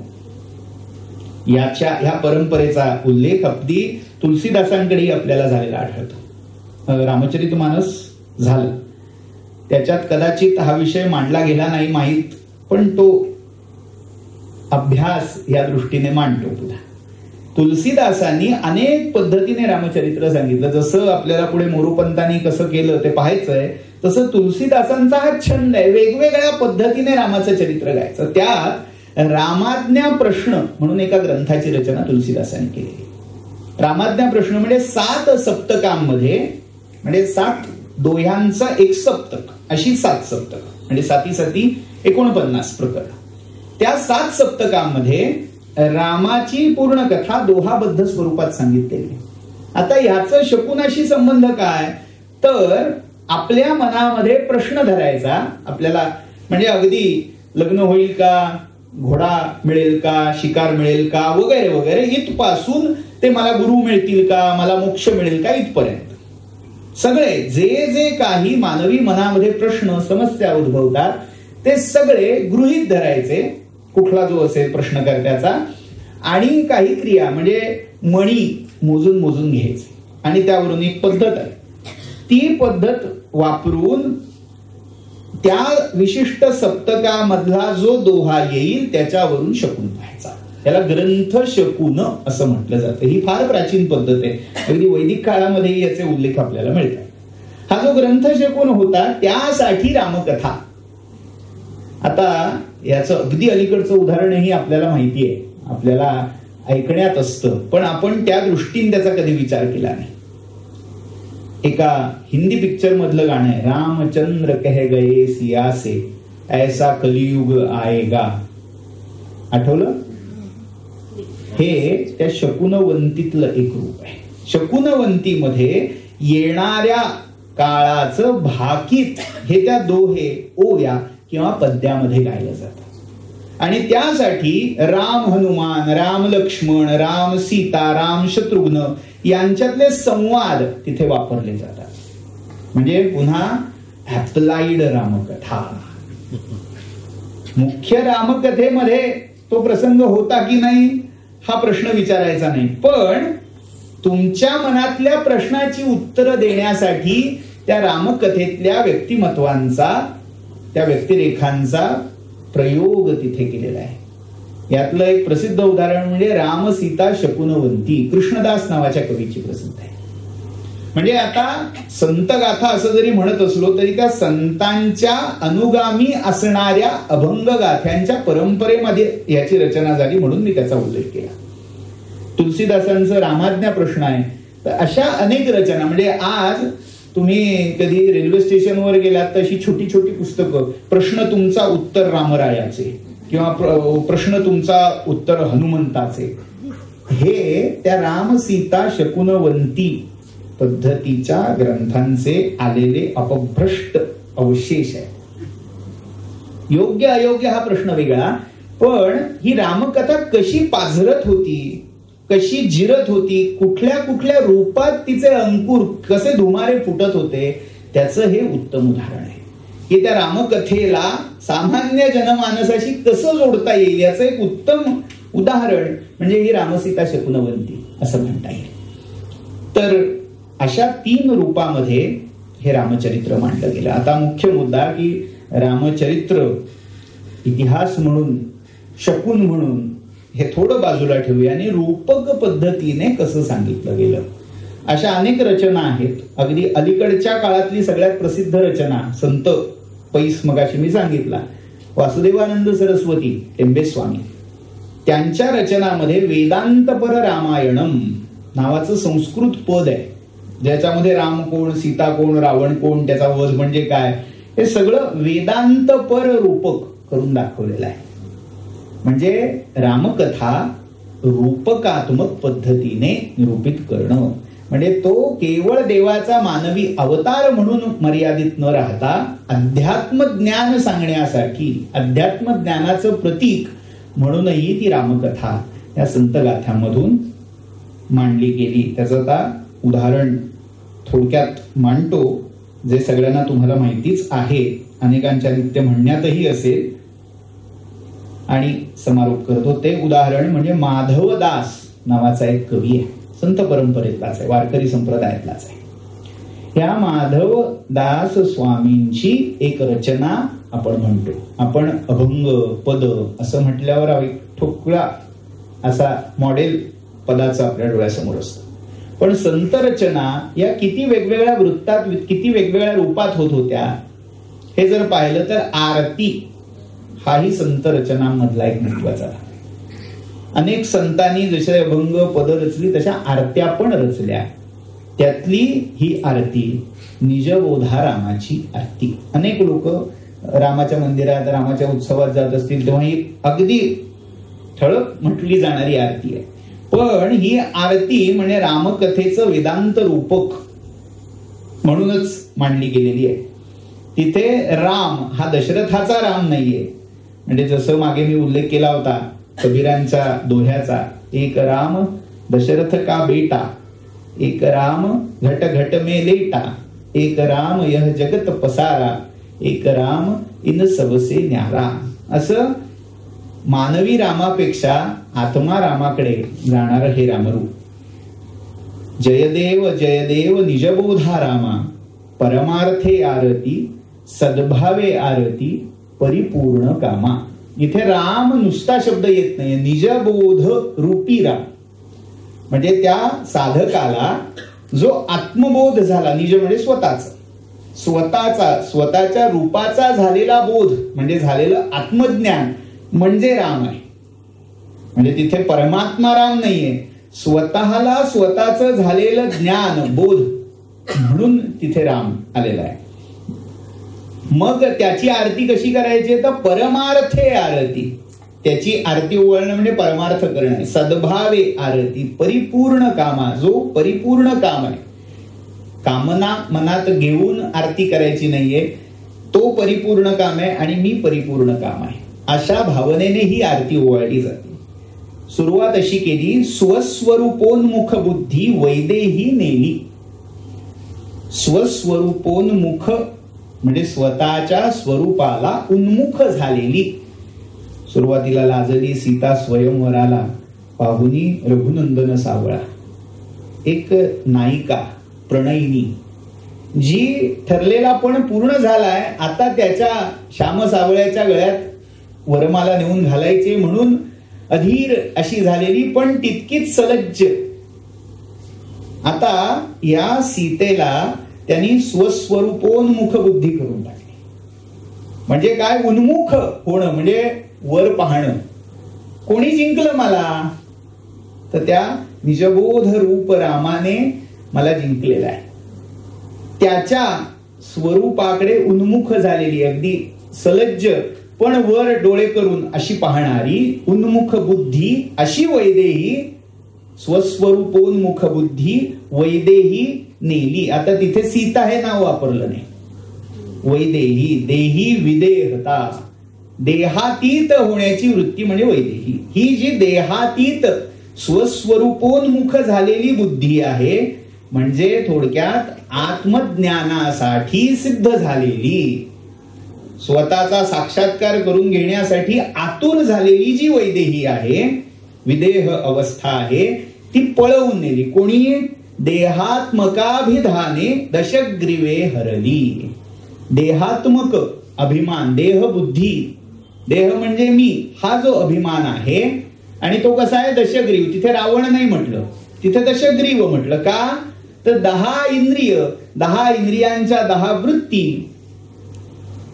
ह्या परंपरेचा उल्लेख अगदी तुलसीदासांकडेही आपल्याला झालेला आढळतो. रामचरितमानस झालं, त्याच्यात कदाचित हा विषय मांडला गेला नाही माहीत, पण तो अभ्यास या दृष्टीने मांडतो. पुन्हा तुलसीदासांनी अनेक पद्धतीने रामचरित्र सांगितलं. जसं आपल्याला पुढे मोरोपंतांनी कसं केलं ते पाहायचंय, तसं तुलसीदासांचा हा छंद आहे वेगवेगळ्या पद्धतीने रामाचं चरित्र गायचं. त्यात रामाज्ञा प्रश्न म्हणून एका ग्रंथाची रचना तुलसीदासांनी केली. रामाज्ञा प्रश्न म्हणजे 7 सप्तकांमध्ये, म्हणजे 7 दोह्यांचा एक सप्तक, अशी 7 सप्तक, म्हणजे 7 49 प्रकरण. त्या 7 सप्तकांमध्ये रामाची पूर्ण कथा दोहाबद्ध स्वरूपात सांगितलेली. आता याचं शकुनाशी संबंध काय? तर आपल्या मनामध्ये प्रश्न धरायचा आपल्याला, म्हणजे अगदी लग्न होईल का, घोडा मिळेल का, शिकार मिळेल का, वगैरे वगैरे, इथपासून ते मला गुरु मिळतील का, मला मोक्ष मिळेल का, इथपर्यंत सगळे जे जे काही मानवी मनामध्ये प्रश्न समस्या उद्भवतात ते सगळे गृहीत धरायचे, कुठला जो असेल प्रश्नकर्त्याचा, आणि काही क्रिया म्हणजे मणी मोजून मोजून घ्यायचे. आणि त्यावरून एक पद्धत आहे, ती पद्धत वापरून त्या विशिष्ट सप्तकामधला जो दोहा येईल त्याच्यावरून शकून पाहायचा. त्याला ग्रंथ शकून असं म्हटलं जातं. ही फार प्राचीन पद्धत आहे, अगदी वैदिक काळामध्ये याचे उल्लेख आपल्याला मिळतात. हा जो ग्रंथ शकून होता त्यासाठी रामकथा. आता याचं अगदी अलीकडचं उदाहरणही आपल्याला माहिती आहे, आपल्याला ऐकण्यात असतं, पण आपण त्या दृष्टीने त्याचा कधी विचार केला नाही. एका हिंदी पिक्चर मधलं गाणं आहे, रामचंद्र कह गए सिया से ऐसा कलियुग आएगा. आठवलं? हे त्या शकुनवंतीतलं एक रूप आहे. शकुनवंतीमध्ये येणाऱ्या काळाचं भाकीत हे त्या दोहे, ओव्या किंवा पद्यामध्ये गायलं जातं. आणि त्यासाठी राम हनुमान, राम लक्ष्मण, राम सीता, राम शत्रुघ्न यांच्यातले संवाद तिथे वापरले जातात. म्हणजे पुन्हा ऍप्लाइड रामकथा. मुख्य रामकथेमध्ये तो प्रसंग होता की नाही हा प्रश्न विचारायचा नाही, पण तुमच्या मनातल्या प्रश्नाची उत्तरं देण्यासाठी त्या रामकथेतल्या व्यक्तिमत्वांचा, त्या व्यक्तिरेखांचा प्रयोग तिथे केलेला आहे. यातलं एक प्रसिद्ध उदाहरण म्हणजे राम सीता शकुनवंती, कृष्णदास नावाच्या कवीची प्रसिद्ध आहे. म्हणजे आता संत गाथा असं जरी म्हणत असलो तरी त्या संतांच्या अनुगामी असणाऱ्या अभंग गाथ्यांच्या परंपरेमध्ये याची रचना झाली, म्हणून मी त्याचा उल्लेख केला. तुलसीदासांचं रामाज्ञा प्रश्न आहे, तर अशा अनेक रचना, म्हणजे आज तुम्ही कधी रेल्वे स्टेशनवर गेलात तर अशी छोटी छोटी पुस्तकं, प्रश्न तुमचा उत्तर रामरायाचे किंवा प्रश्न तुमचा उत्तर हनुमंताचे, हे त्या राम सीता शकुनवंती पद्धतीच्या ग्रंथांचे आलेले अपभ्रष्ट अवशेष आहे. योग्य अयोग्य हा प्रश्न वेगळा, पण ही रामकथा कशी पाझरत होती, कशी जिरत होती, कुठल्या कुठल्या रूपात तिचे अंकुर कसे धुमारे फुटत होते, त्याचं हे उत्तम उदाहरण आहे की त्या रामकथेला सामान्य जनमानसाशी कसं जोडता येईल याचं एक उत्तम उदाहरण म्हणजे ही रामसीता शकुनवंती असं म्हणता येईल. तर अशा 3 रूपामध्ये हे रामचरित्र मांडलं गेलं. आता मुख्य मुद्दा की रामचरित्र इतिहास म्हणून, शकुन म्हणून हे थोडं बाजूला ठेवूया आणि रूपक पद्धतीने कसं सांगितलं गेलं. अशा अनेक रचना आहेत. अगदी अलीकडच्या काळातली सगळ्यात प्रसिद्ध रचना संत पैस मगाशी मी सांगितला, वासुदेवानंद सरस्वती टेंबेस्वामी, त्यांच्या रचनामध्ये वेदांतपर रामायणम नावाचं संस्कृत पद आहे, ज्याच्यामध्ये राम कोण, सीता कोण, रावण कोण, त्याचा वध म्हणजे काय, हे सगळं वेदांतपर रूपक करून दाखवलेलं आहे. म्हणजे रामकथा रूपकात्मक पद्धतीने निरूपित करणं म्हणजे तो केवळ देवाचा मानवी अवतार म्हणून मर्यादित न राहता अध्यात्म ज्ञान सांगण्यासाठी, अध्यात्म ज्ञानाचं प्रतीक म्हणूनही ती रामकथा या संतगाथ्यामधून मांडली गेली. त्याचं आता उदाहरण थोडक्यात मांडतो, जे सगळ्यांना तुम्हाला माहितीच आहे, अनेकांच्या नित्य म्हणण्यातही असेल, आणि समारोप करतो. ते उदाहरण म्हणजे माधवदास नावाचा एक कवी आहे, संत परंपरेतलाच आहे, वारकरी संप्रदायातलाच आहे. ह्या माधवदास स्वामींची एक रचना आपण म्हणतो. आपण अभंग पद असं म्हटल्यावर एक ठोकळा असा मॉडेल पदाचा आपल्या डोळ्यासमोर असतो. पण संत रचना या किती वेगवेगळ्या वृत्तात, किती वेगवेगळ्या रूपात होत होत्या हे जर पाहिलं तर आरती हाही संत रचनांमधला एक महत्वाचा. अनेक संतांनी जसे अभंग पद रचली तशा आरत्या पण रचल्या. त्यातली ही आरती निजबोधा रामाची आरती. अनेक लोक रामाच्या मंदिरात, रामाच्या उत्सवात जात असतील तेव्हा ही अगदी ठळक म्हटली जाणारी आरती आहे. पण ही आरती म्हणजे रामकथेचं वेदांत रूपक म्हणूनच मांडली गेलेली आहे. तिथे राम हा दशरथाचा राम नाहीये. म्हणजे जसं मागे मी उल्लेख केला होता कबीरांच्या दोह्याचा, एक राम दशरथ का बेटा, एक राम घट घट में लेटा, एक राम यह जगत पसारा, एक राम इन सबसे न्यारा. असं मानवी रामापेक्षा आत्मा रामाकडे जाणार हे रामरूप. जयदेव जयदेव निजबोधा रामा, परमार्थे आरती सद्भावे आरती परिपूर्ण कामा. इथे राम नुसता शब्द येत नाही, निजबोध रूपी राम. म्हणजे त्या साधकाला जो आत्मबोध झाला, निज म्हणजे स्वतःच्या रूपाचा झालेला बोध म्हणजे झालेलं आत्मज्ञान म्हणजे राम आहे. म्हणजे तिथे परमात्मा राम नाहीये, स्वतःला स्वतःच झालेलं ज्ञान बोध म्हणून तिथे राम आलेला आहे. मग त्याची आरती कशी करायची तर परमार्थे आरती. त्याची आरती ओवाळणं म्हणजे परमार्थ करणं. सद्भावे आरती परिपूर्ण कामा, जो परिपूर्ण काम आहे, कामना मनात घेऊन आरती करायची नाहीये, तो परिपूर्ण काम आहे आणि मी परिपूर्ण काम आहे, अशा भावनेने ही आरती ओवाळली जाते. सुरुवात अशी केली, स्वस्वरूपोन्मुख बुद्धी वैदेही नेली. स्वस्वरूपोन्मुख म्हणजे स्वतःच्या स्वरूपाला उन्मुख झालेली. सुरुवातीला लाजली सीता स्वयंवराला, पाहुनी रघुनंदन सावळा. एक नायिका, प्रणयिनी, जी ठरलेला पण पूर्ण झालाय, आता त्याच्या श्याम सावळ्याच्या गळ्यात वरमाला नेऊन घालायचे म्हणून अधीर अशी झालेली, पण तितकीच सलज्ज. आता या सीतेला त्यांनी स्वस्वरूपोन्मुख बुद्धी करून टाकली. म्हणजे काय, उन्मुख होणं म्हणजे वर पाहणं. कोणी जिंकलं मला तर त्या निजबोध रूप रामाने मला जिंकलेला आहे. त्याच्या स्वरूपाकडे उन्मुख झालेली, अगदी सलज्ज पण वर डोळे करून अशी पाहणारी उन्मुख बुद्धी अशी वैदेही, स्वस्वरूपोन्मुख बुद्धी वैदेही नेली. आता तिथे सीता हे नाव वापरलं नाही. वैदेही, देही विदेहता, देहातीत होण्याची वृत्ती म्हणजे वैदेही. ही जी देहातीत स्वस्वरूपोन्मुख झालेली बुद्धी आहे, म्हणजे थोडक्यात आत्मज्ञानासाठी सिद्ध झालेली, स्वतःचा साक्षात्कार करून घेण्यासाठी आतुर झालेली जी वैदेही आहे, विदेह अवस्था आहे, ती पळवून नेली. कोणी? देहात्मकाभिधाने दशग्रीवे हरली. देहात्मक अभिमान, देह बुद्धी, देह म्हणजे मी, हा जो अभिमान आहे, आणि तो कसा आहे? दशग्रीव. तिथे रावण नाही म्हटलं, तिथे दशग्रीव म्हटलं. का? तर 10 इंद्रिय, 10 इंद्रियांच्या 10 वृत्ती,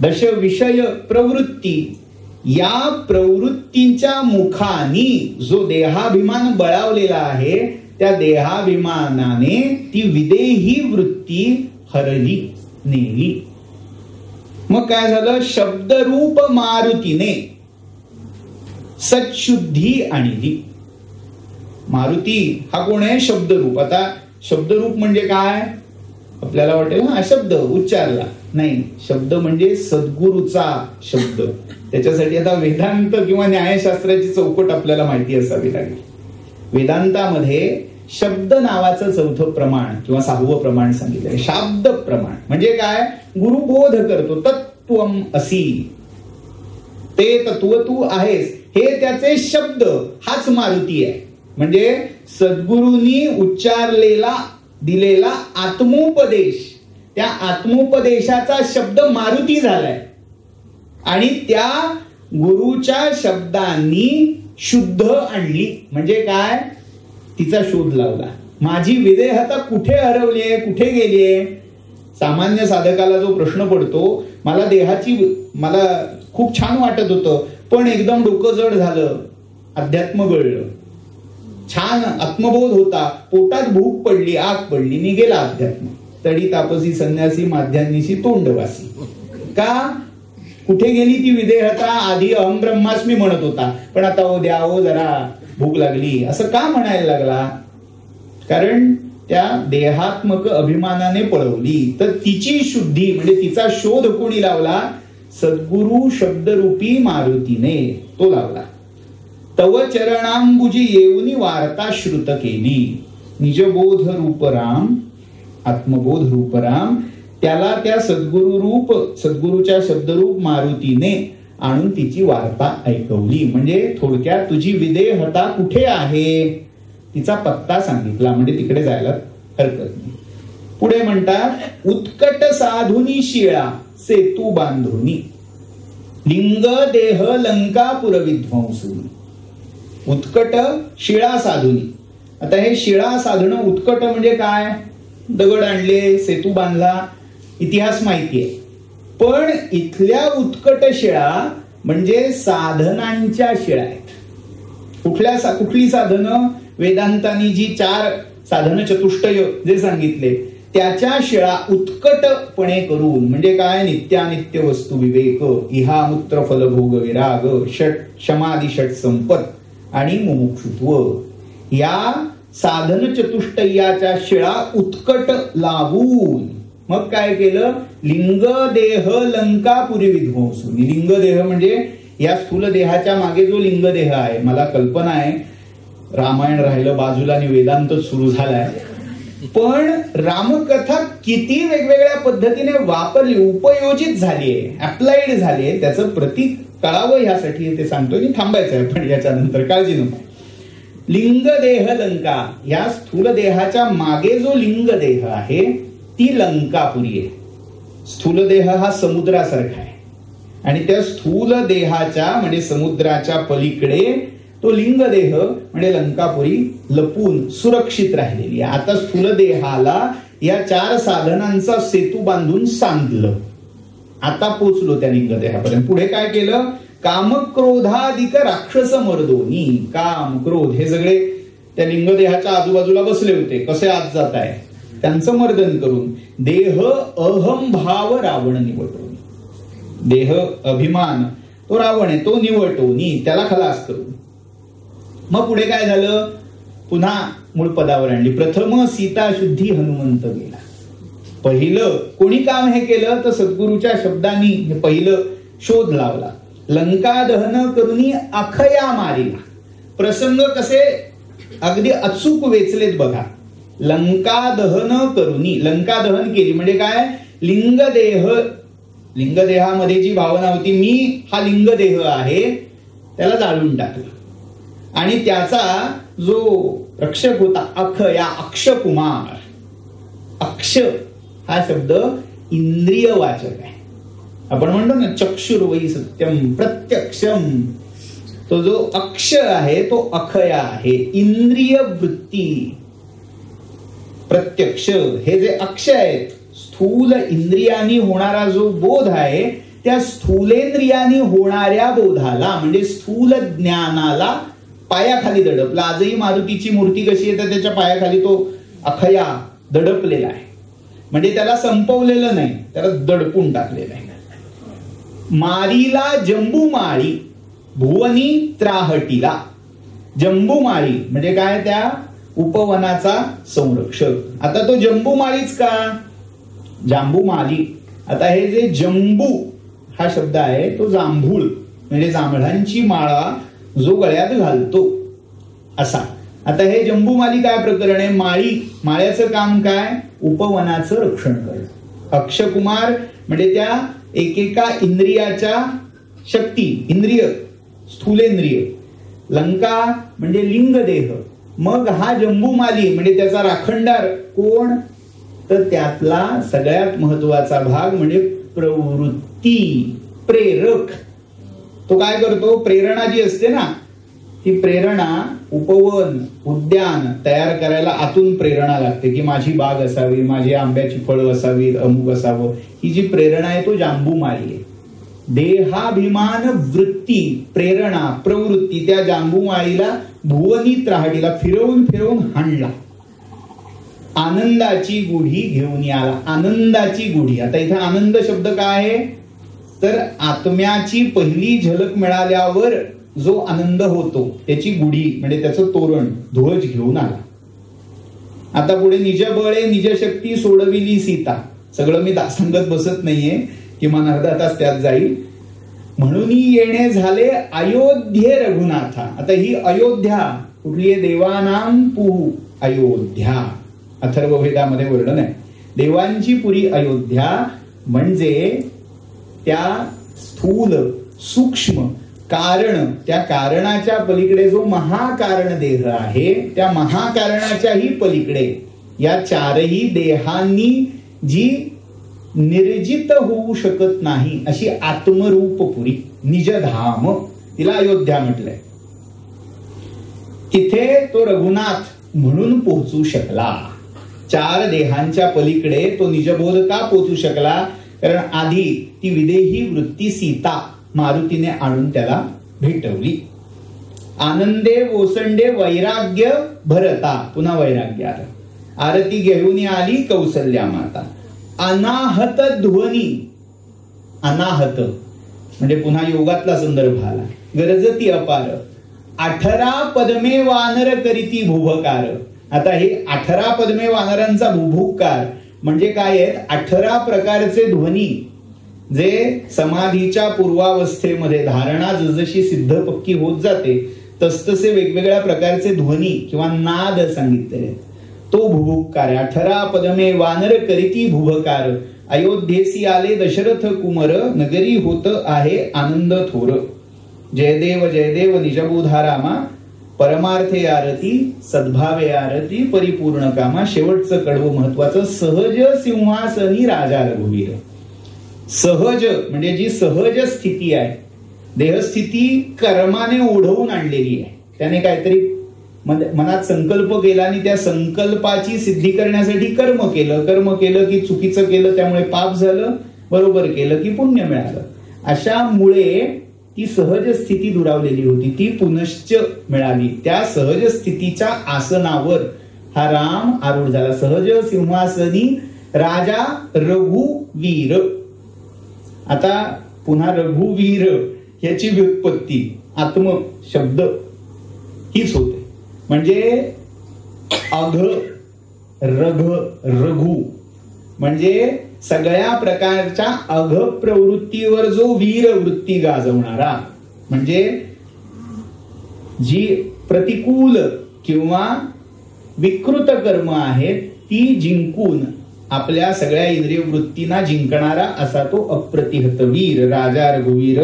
दश विषय प्रवृत्ती, या प्रवृत्तींच्या मुखानी जो देहाभिमान बळावलेला आहे, त्या देहाभिमानाने ती विदेही वृत्ती हरली, नेली. मग काय झालं? शब्दरूप मारुतीने सच्शुद्धी आणली. मारुती हा कोण आहे? शब्दरूप. आता शब्दरूप म्हणजे काय? आपल्याला वाटेल हा शब्द उच्चारला, नाही. शब्द म्हणजे सद्गुरूचा शब्द. त्याच्यासाठी आता वेदांत किंवा न्यायशास्त्राची चौकट आपल्याला माहिती असावी लागेल. वेदांतामध्ये शब्द नावाचं 4थं प्रमाण किंवा 6वं प्रमाण सांगितलंय. शाब्द प्रमाण म्हणजे काय? गुरुबोध करतो. तत्त्वम असी, ते तत्व तू आहेस, हे त्याचे शब्द, हाच मारुती आहे. म्हणजे सद्गुरूंनी उच्चारलेला दिलेला आत्मोपदेश, त्या आत्मोपदेशाचा शब्द मारुती झालाय. आणि त्या गुरुच्या शब्दांनी शुद्ध आणली. म्हणजे काय? तिचा शोध लावला. माझी विदेहता कुठे हरवलीये, कुठे गेलीये? सामान्य साधकाला जो प्रश्न पडतो, मला देहाची, मला खूप छान वाटत होतं, पण एकदम डोकं जड झालं, अध्यात्म गळलं, छान आत्मबोध होता, पोटात भूक पडली, आग पडली, मी गेला अध्यात्म. तडी तापसी संन्यासी माध्यान्निशी तोंडवासी. का? कुठे गेली ती विदेहता? आधी अहम ब्रह्मास्मी म्हणत होता, पण आता ओ द्या ओ जरा भूक लागली असं का म्हणायला लागला? कारण त्या देहात्मक अभिमानाने पळवली. तर तिची शुद्धी म्हणजे तिचा शोध कोणी लावला? सद्गुरु शब्दरूपी मारुतीने तो लावला. तव चरणांबुजी येऊनी वार्ता श्रुत केली. निजबोध रूपराम, आत्मबोध रूपराम, त्याला त्या सद्गुरु रूप, सद्गुरूच्या शब्दरूप मारुतीने आणून तिची वार्ता ऐकवली. म्हणजे थोडक्यात तुझी विदेहता कुठे आहे तिचा पत्ता सांगितला, म्हणजे तिकडे जायला हरकत नाही. पुढे म्हणतात, उत्कट साधुनी शिळा सेतू बांधुनी, लिंग देह लंकापुर विध्वंसुनी. उत्कट शिळा साधुनी. आता हे शिळा साधणं, उत्कट म्हणजे काय? दगड आणले, सेतू बांधला, इतिहास माहितीये. पण इथल्या उत्कट शिळा म्हणजे साधनांच्या शिळा आहेत. कुठली साधनं? वेदांतांनी जी 4 साधन चतुष्टय जे सांगितले त्याच्या शिळा उत्कटपणे करून, म्हणजे काय? नित्यानित्य वस्तू विवेक, इहामूत्र फलभोग विराग, षट क्षमादी षट संपत आणि मुमुक्षुत्व, या साधन चतुष्टयाच्या शिळा उत्कट लावून मग काय केलं? लिंग देह लंकापुरी विध्वंसून. लिंग देह म्हणजे या स्थूल देहाच्या मागे जो लिंग देह आहे, मला कल्पना आहे रामायण राहिलं बाजूला आणि वेदांत सुरू झालाय, पण रामकथा किती वेगवेगळ्या पद्धतीने वापरली, उपयोजित झालीये, अप्लाइड झालीये, त्याचं प्रतीक कळावं यासाठी ते सांगतोय की थांबायचं आहे पण याच्यानंतर, काळजी नको. लिंग देह लंका, या स्थूल देहाच्या मागे जो लिंग देह आहे ती लंकापुरी आहे. स्थूल देह हा समुद्रासारखा आहे आणि त्या स्थूल देहाच्या म्हणजे समुद्राच्या पलीकडे तो लिंग देह म्हणजे लंकापुरी लपून सुरक्षित राहिलेली आहे. आता स्थूल देहाला या 4 साधनांचा सेतू बांधून सांधलं. आता पोचलो त्या लिंग देहापर्यंत. पुढे काय केलं? काम क्रोधाधिक राक्षस मर्दोनी. काम क्रोध हे सगळे त्या लिंग देहाच्या आजूबाजूला बसले होते, कसे आत जात आहे त्यांचं मर्दन करून देह अहम भाव रावण निवटोनी. देह अभिमान तो रावण आहे, तो निवटोनी, त्याला खलास करून. मग पुढे काय झालं? पुन्हा मूळ पदावर आणली. प्रथम सीता शुद्धी हनुमंत गेला. पहिलं कोणी काम हे केलं तर सद्गुरूच्या शब्दांनी हे पहिलं शोध लावला. लंका दहन करुनी अखया मारिला. प्रसंग कसे अगदी अचूक वेचलेत बघा. लंका दहन करुनी, लंका दहन केली म्हणजे काय, लिंगदेहामध्ये जी भावना होती मी हा लिंगदेह आहे त्याला जाळून टाकलं. आणि त्याचा जो रक्षक होता अखया, अक्षकुमार, अक्ष हा शब्द इंद्रियवाचक आहे. आपण म्हणतो ना चक्षुर्वै सत्यम प्रत्यक्षम, तो जो अक्ष आहे तो अखया आहे. इंद्रिय वृत्ती प्रत्यक्ष हे जे अक्ष आहेत, स्थूल इंद्रियांनी होणारा जो बोध आहे त्या स्थूलेंद्रियांनी होणाऱ्या बोधाला म्हणजे स्थूल ज्ञानाला पायाखाली दडपला. आजही मारुतीची मूर्ती कशी आहे तर त्याच्या पायाखाली तो अखया दडपलेला आहे. म्हणजे त्याला संपवलेलं नाही, त्याला दडपून टाकलेलं आहे. मारीला जंबूमाळी भुवनी त्राहटीला. जंबूमाळी म्हणजे काय, त्या उपवनाचा संरक्षक. आता तो जंबूमाळीच का, जांबूमाली. आता हे जे जंबू हा शब्द आहे तो जांभूळ म्हणजे जांभळांची माळा जो गळ्यात घालतो असा. आता हे जंबूमाली काय प्रकरण आहे, माळ्याचं काम काय, उपवनाचं रक्षण करणं. अक्षकुमार म्हणजे त्या एकेका इंद्रियाच्या शक्ती, इंद्रिय स्थूलेंद्रिय. लंका म्हणजे लिंगदेह. मग हा जंबूमाली म्हणजे त्याचा राखणदार कोण, तर त्यातला सगळ्यात महत्वाचा भाग म्हणजे प्रवृत्ती, प्रेरक. तो काय करतो, प्रेरणा जी असते ना ती प्रेरणा, उपवन उद्यान तयार करायला आतून प्रेरणा लागते की माझी बाग असावी, माझी आंब्याची फळं असावी, अमुक असावं. ही जी प्रेरणा आहे तो जांबूमाळी आहे. देहाभिमान वृत्ती, प्रेरणा, प्रवृत्ती त्या जांबूमाळीला भुवनी त्राहटीला फिरवून फिरवून हाणला. आनंदाची गुढी घेऊन आला. आनंदाची गुढी. आता इथे आनंद शब्द काय आहे तर आत्म्याची पहिली झलक मिळाल्यावर जो आनंद होतो त्याची गुढी म्हणजे त्याचं तोरण, ध्वज घेऊन आला. आता पुढे निज बळे निज शक्ती सोडविली सीता. सगळं मी सांगत बसत नाहीये, किमान अर्धा तास त्यात जाईल. म्हणून येणे झाले अयोध्ये रघुनाथा. आता ही अयोध्या कुठली आहे, देवानाम पुहू अयोध्या. अथर्ववेदामध्ये वर्णन आहे. देवांची पुरी अयोध्या म्हणजे त्या स्थूल सूक्ष्म कारण, त्या कारणाच्या पलीकडे जो महाकारण देह आहे त्या महाकारणाच्याही पलीकडे या चारही देहांनी जी निर्जित होऊ शकत नाही अशी आत्मरूपपुरी निजधाम, तिला अयोध्या म्हटलंय. तिथे तो रघुनाथ म्हणून पोहोचू शकला. चार देहांच्या पलीकडे तो निजबोध का पोहोचू शकला, कारण आधी ती विदेही वृत्ती सीता मारुतीने आणून त्याला भेटवली. आनंदे ओसंडे वैराग्य भरता, पुन्हा वैराग्य आलं. आरती घेऊन आली कौसल्या माता. अनाहत ध्वनी, अनाहत म्हणजे पुन्हा योगातला संदर्भ आला. गरजती अपार 18 पद्मे वानर करीती भुभकार. आता हे 18 पद्मे वानरांचा भुभुकार म्हणजे काय आहेत, 18 प्रकारचे ध्वनी जे समाधीच्या पूर्वावस्थेमध्ये धारणा जसजशी सिद्ध पक्की होत जाते तसतसे वेगवेगळ्या प्रकारचे ध्वनी किंवा नाद सांगितले. तो भुभुकार 18 पद्मे वानर करीती भुभकार. अयोध्येसी आले दशरथ कुमर, नगरी होत आहे आनंद थोर. जयदेव जयदेव निजबोधारामा, परमार्थे आरती सद्भावे आरती परिपूर्ण कामा. शेवटचं कडवं महत्वाचं, सहज सिंहासनी राजा रघुवीर. सहज म्हणजे जी सहज स्थिती आहे, देहस्थिती कर्माने ओढवून आणलेली आहे. त्याने काहीतरी मनात संकल्प केला आणि त्या संकल्पाची सिद्धी करण्यासाठी कर्म केलं की चुकीचं केलं त्यामुळे पाप झालं, बरोबर केलं की पुण्य मिळालं. अशामुळे ती सहज स्थिती दुरावलेली होती, ती पुनश्च मिळाली. त्या सहज स्थितीच्या आसनावर हा राम आरूढ झाला. सहज सिंहासनी राजा रघुवीर. आता पुन्हा रघुवीर याची व्युत्पत्ती आत्म शब्द हीच होते. म्हणजे अघ रघ रघु म्हणजे सगळ्या प्रकारच्या अघ प्रवृत्तीवर जो वीर वृत्ती गाजवणारा, म्हणजे जी प्रतिकूल किंवा विकृत कर्म आहेत ती जिंकून आपल्या सगळ्या इंद्रिय वृत्तींना जिंकणारा असा तो अप्रतिहत वीर, राजा रघुवीर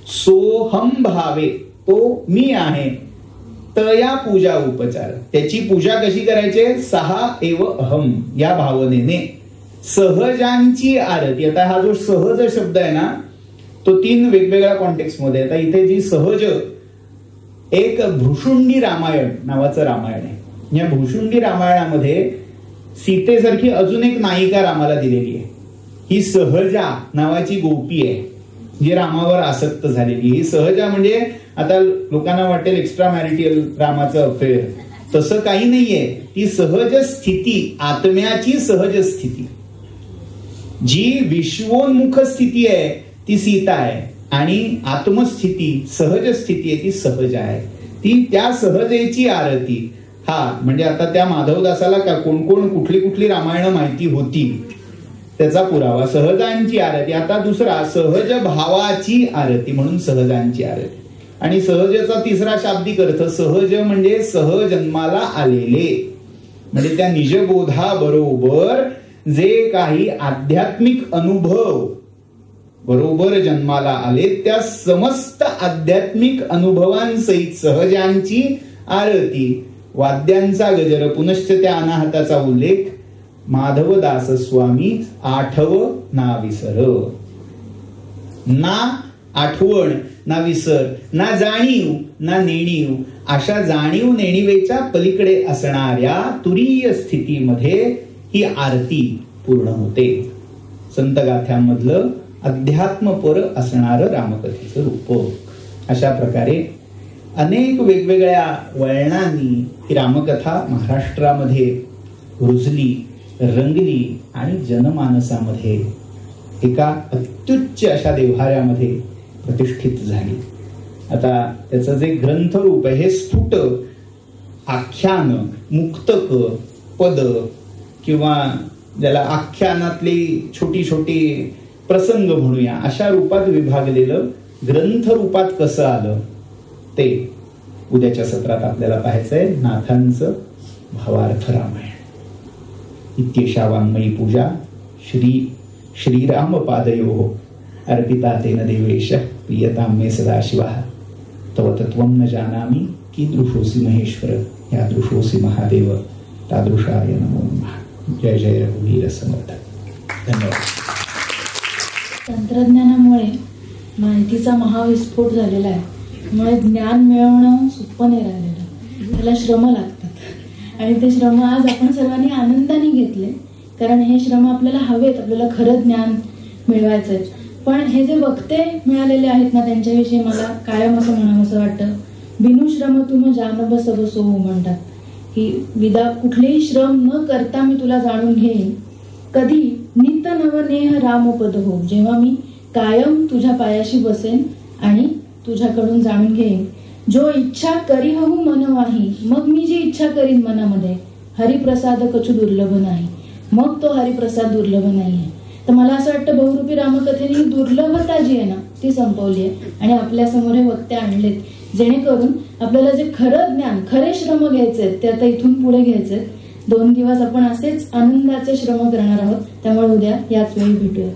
सोहम भावे, तो मी आहे. तया पूजा उपचार, त्याची पूजा कशी करायची? सहा एव अहम या भावनेने. सहजांची आरती, आता हा जो सहज शब्द आहे ना तो 3 वेगवेगळ्या कॉन्टेक्स्ट मध्ये. आता इथे जी सहज, एक भृशुंडी रामायण नावाचं रामायण आहे. या भृशुंडी रामायणामध्ये सीतेसारखी अजून एक नायिका रामाला दिलेली आहे. ही सहजा नावाची गोपी आहे जी रामावर आसक्त झालेली. ही सहजा म्हणजे आता लोकांना वाटेल एक्स्ट्रा मॅरिटल रामाचं अफेअर, तसं काही नाहीये. ती सहज स्थिती, आत्म्याची सहज स्थिती, जी विश्वोन्मुख स्थिती आहे ती सीता आहे, आणि आत्मस्थिती सहज स्थिती आहे ती सहज आहे. ती त्या सहजेची आरती. हा म्हणजे आता त्या माधवदासाला का कोण कोण कुठली कुठली रामायण माहिती होती त्याचा पुरावा. सहजांची आरती. आता दुसरा, सहज भावाची आरती म्हणून सहजांची आरती. आणि सहजचा तिसरा शाब्दिक अर्थ, सहज म्हणजे सहजन्माला आलेले, म्हणजे त्या निजबोधाबरोबर जे काही आध्यात्मिक अनुभव बरोबर जन्माला आले त्या समस्त आध्यात्मिक अनुभवांसहित सहजांची आरती. वाद्यांचा गजर, पुनश्च त्या अनाहताचा उल्लेख. माधवदास स्वामी आठव ना विसर. ना आठवण ना विसर, ना जाणीव ना नेणीव, अशा जाणीव नेणीवेच्या पलीकडे असणाऱ्या तुरीय स्थितीमध्ये ही आरती पूर्ण होते. संतगाथ्यांमधलं अध्यात्मपर असणारं रामकथेचं रूप. अशा प्रकारे अनेक वेगवेगळ्या वळणांनी ही रामकथा महाराष्ट्रामध्ये रुजली, रंगली आणि जनमानसामध्ये एका अत्युच्च अशा देव्हाऱ्यामध्ये प्रतिष्ठित झाली. आता त्याचं जे ग्रंथरूप आहे हे स्फुट आख्यान, मुक्तक, पद किंवा ज्याला आख्यानातली छोटी छोटी प्रसंग म्हणूया अशा रूपात विभागलेलं ग्रंथरूपात कसं आलं ते उद्याच्या सत्रात आपल्याला पाहायचंय. नाथांचं भावार्थ रामायण. इत्येषा वाङ्मयी पूजा श्रीराम पादयोः अर्पिता तेन देवेश प्रियतां मे सदाशिवः. तव तत्त्वं न जानामि कीदृशोऽसि महेश्वर यादृशोऽसि महादेव तादृशाय नमो नमः. जय जय रघुवीर समर्थ. धन्यवाद. तंत्रज्ञानामुळे माहितीचा महाविस्फोट झालेला आहे. त्यामुळे ज्ञान मिळवणं सोपं नाही राहिलेलं, त्याला श्रम लागतात आणि ते श्रम आज आपण सर्वांनी आनंदाने घेतले, कारण हे श्रम आपल्याला हवेत. आपल्याला खरं ज्ञान मिळवायचंय. पण हे जे वक्ते मिळालेले आहेत ना त्यांच्याविषयी मला कायम असं म्हणावंसं वाटतं. बिनु श्रम तुम जानब सब सो म्हणतात की कुठलेही श्रम न करता मी तुला जाणून घेईन. कधी नित नवनेह रामपद हो, जेव्हा मी कायम तुझ्या पायाशी बसेन आणि तुझ्याकडून जाणून घेईन. जो इच्छा करी हो मनवाही, मग मी जी इच्छा करीन मनामध्ये, हरिप्रसाद कचू दुर्लभ नाही, मग तो हरिप्रसाद दुर्लभ नाहीये. तर मला असं वाटतं बहुरूपी रामकथेने ही दुर्लभता जी आहे ना ती संपवली आहे आणि आपल्या समोर हे वक्ते आणलेत, जेणेकरून आपल्याला जे खरं ज्ञान, खरे श्रम घ्यायचे ते आता इथून पुढे घ्यायचे. 2 दिवस आपण असेच आनंदाचे श्रम करणार आहोत. त्यामुळे उद्या याच वेळी भेटूयात.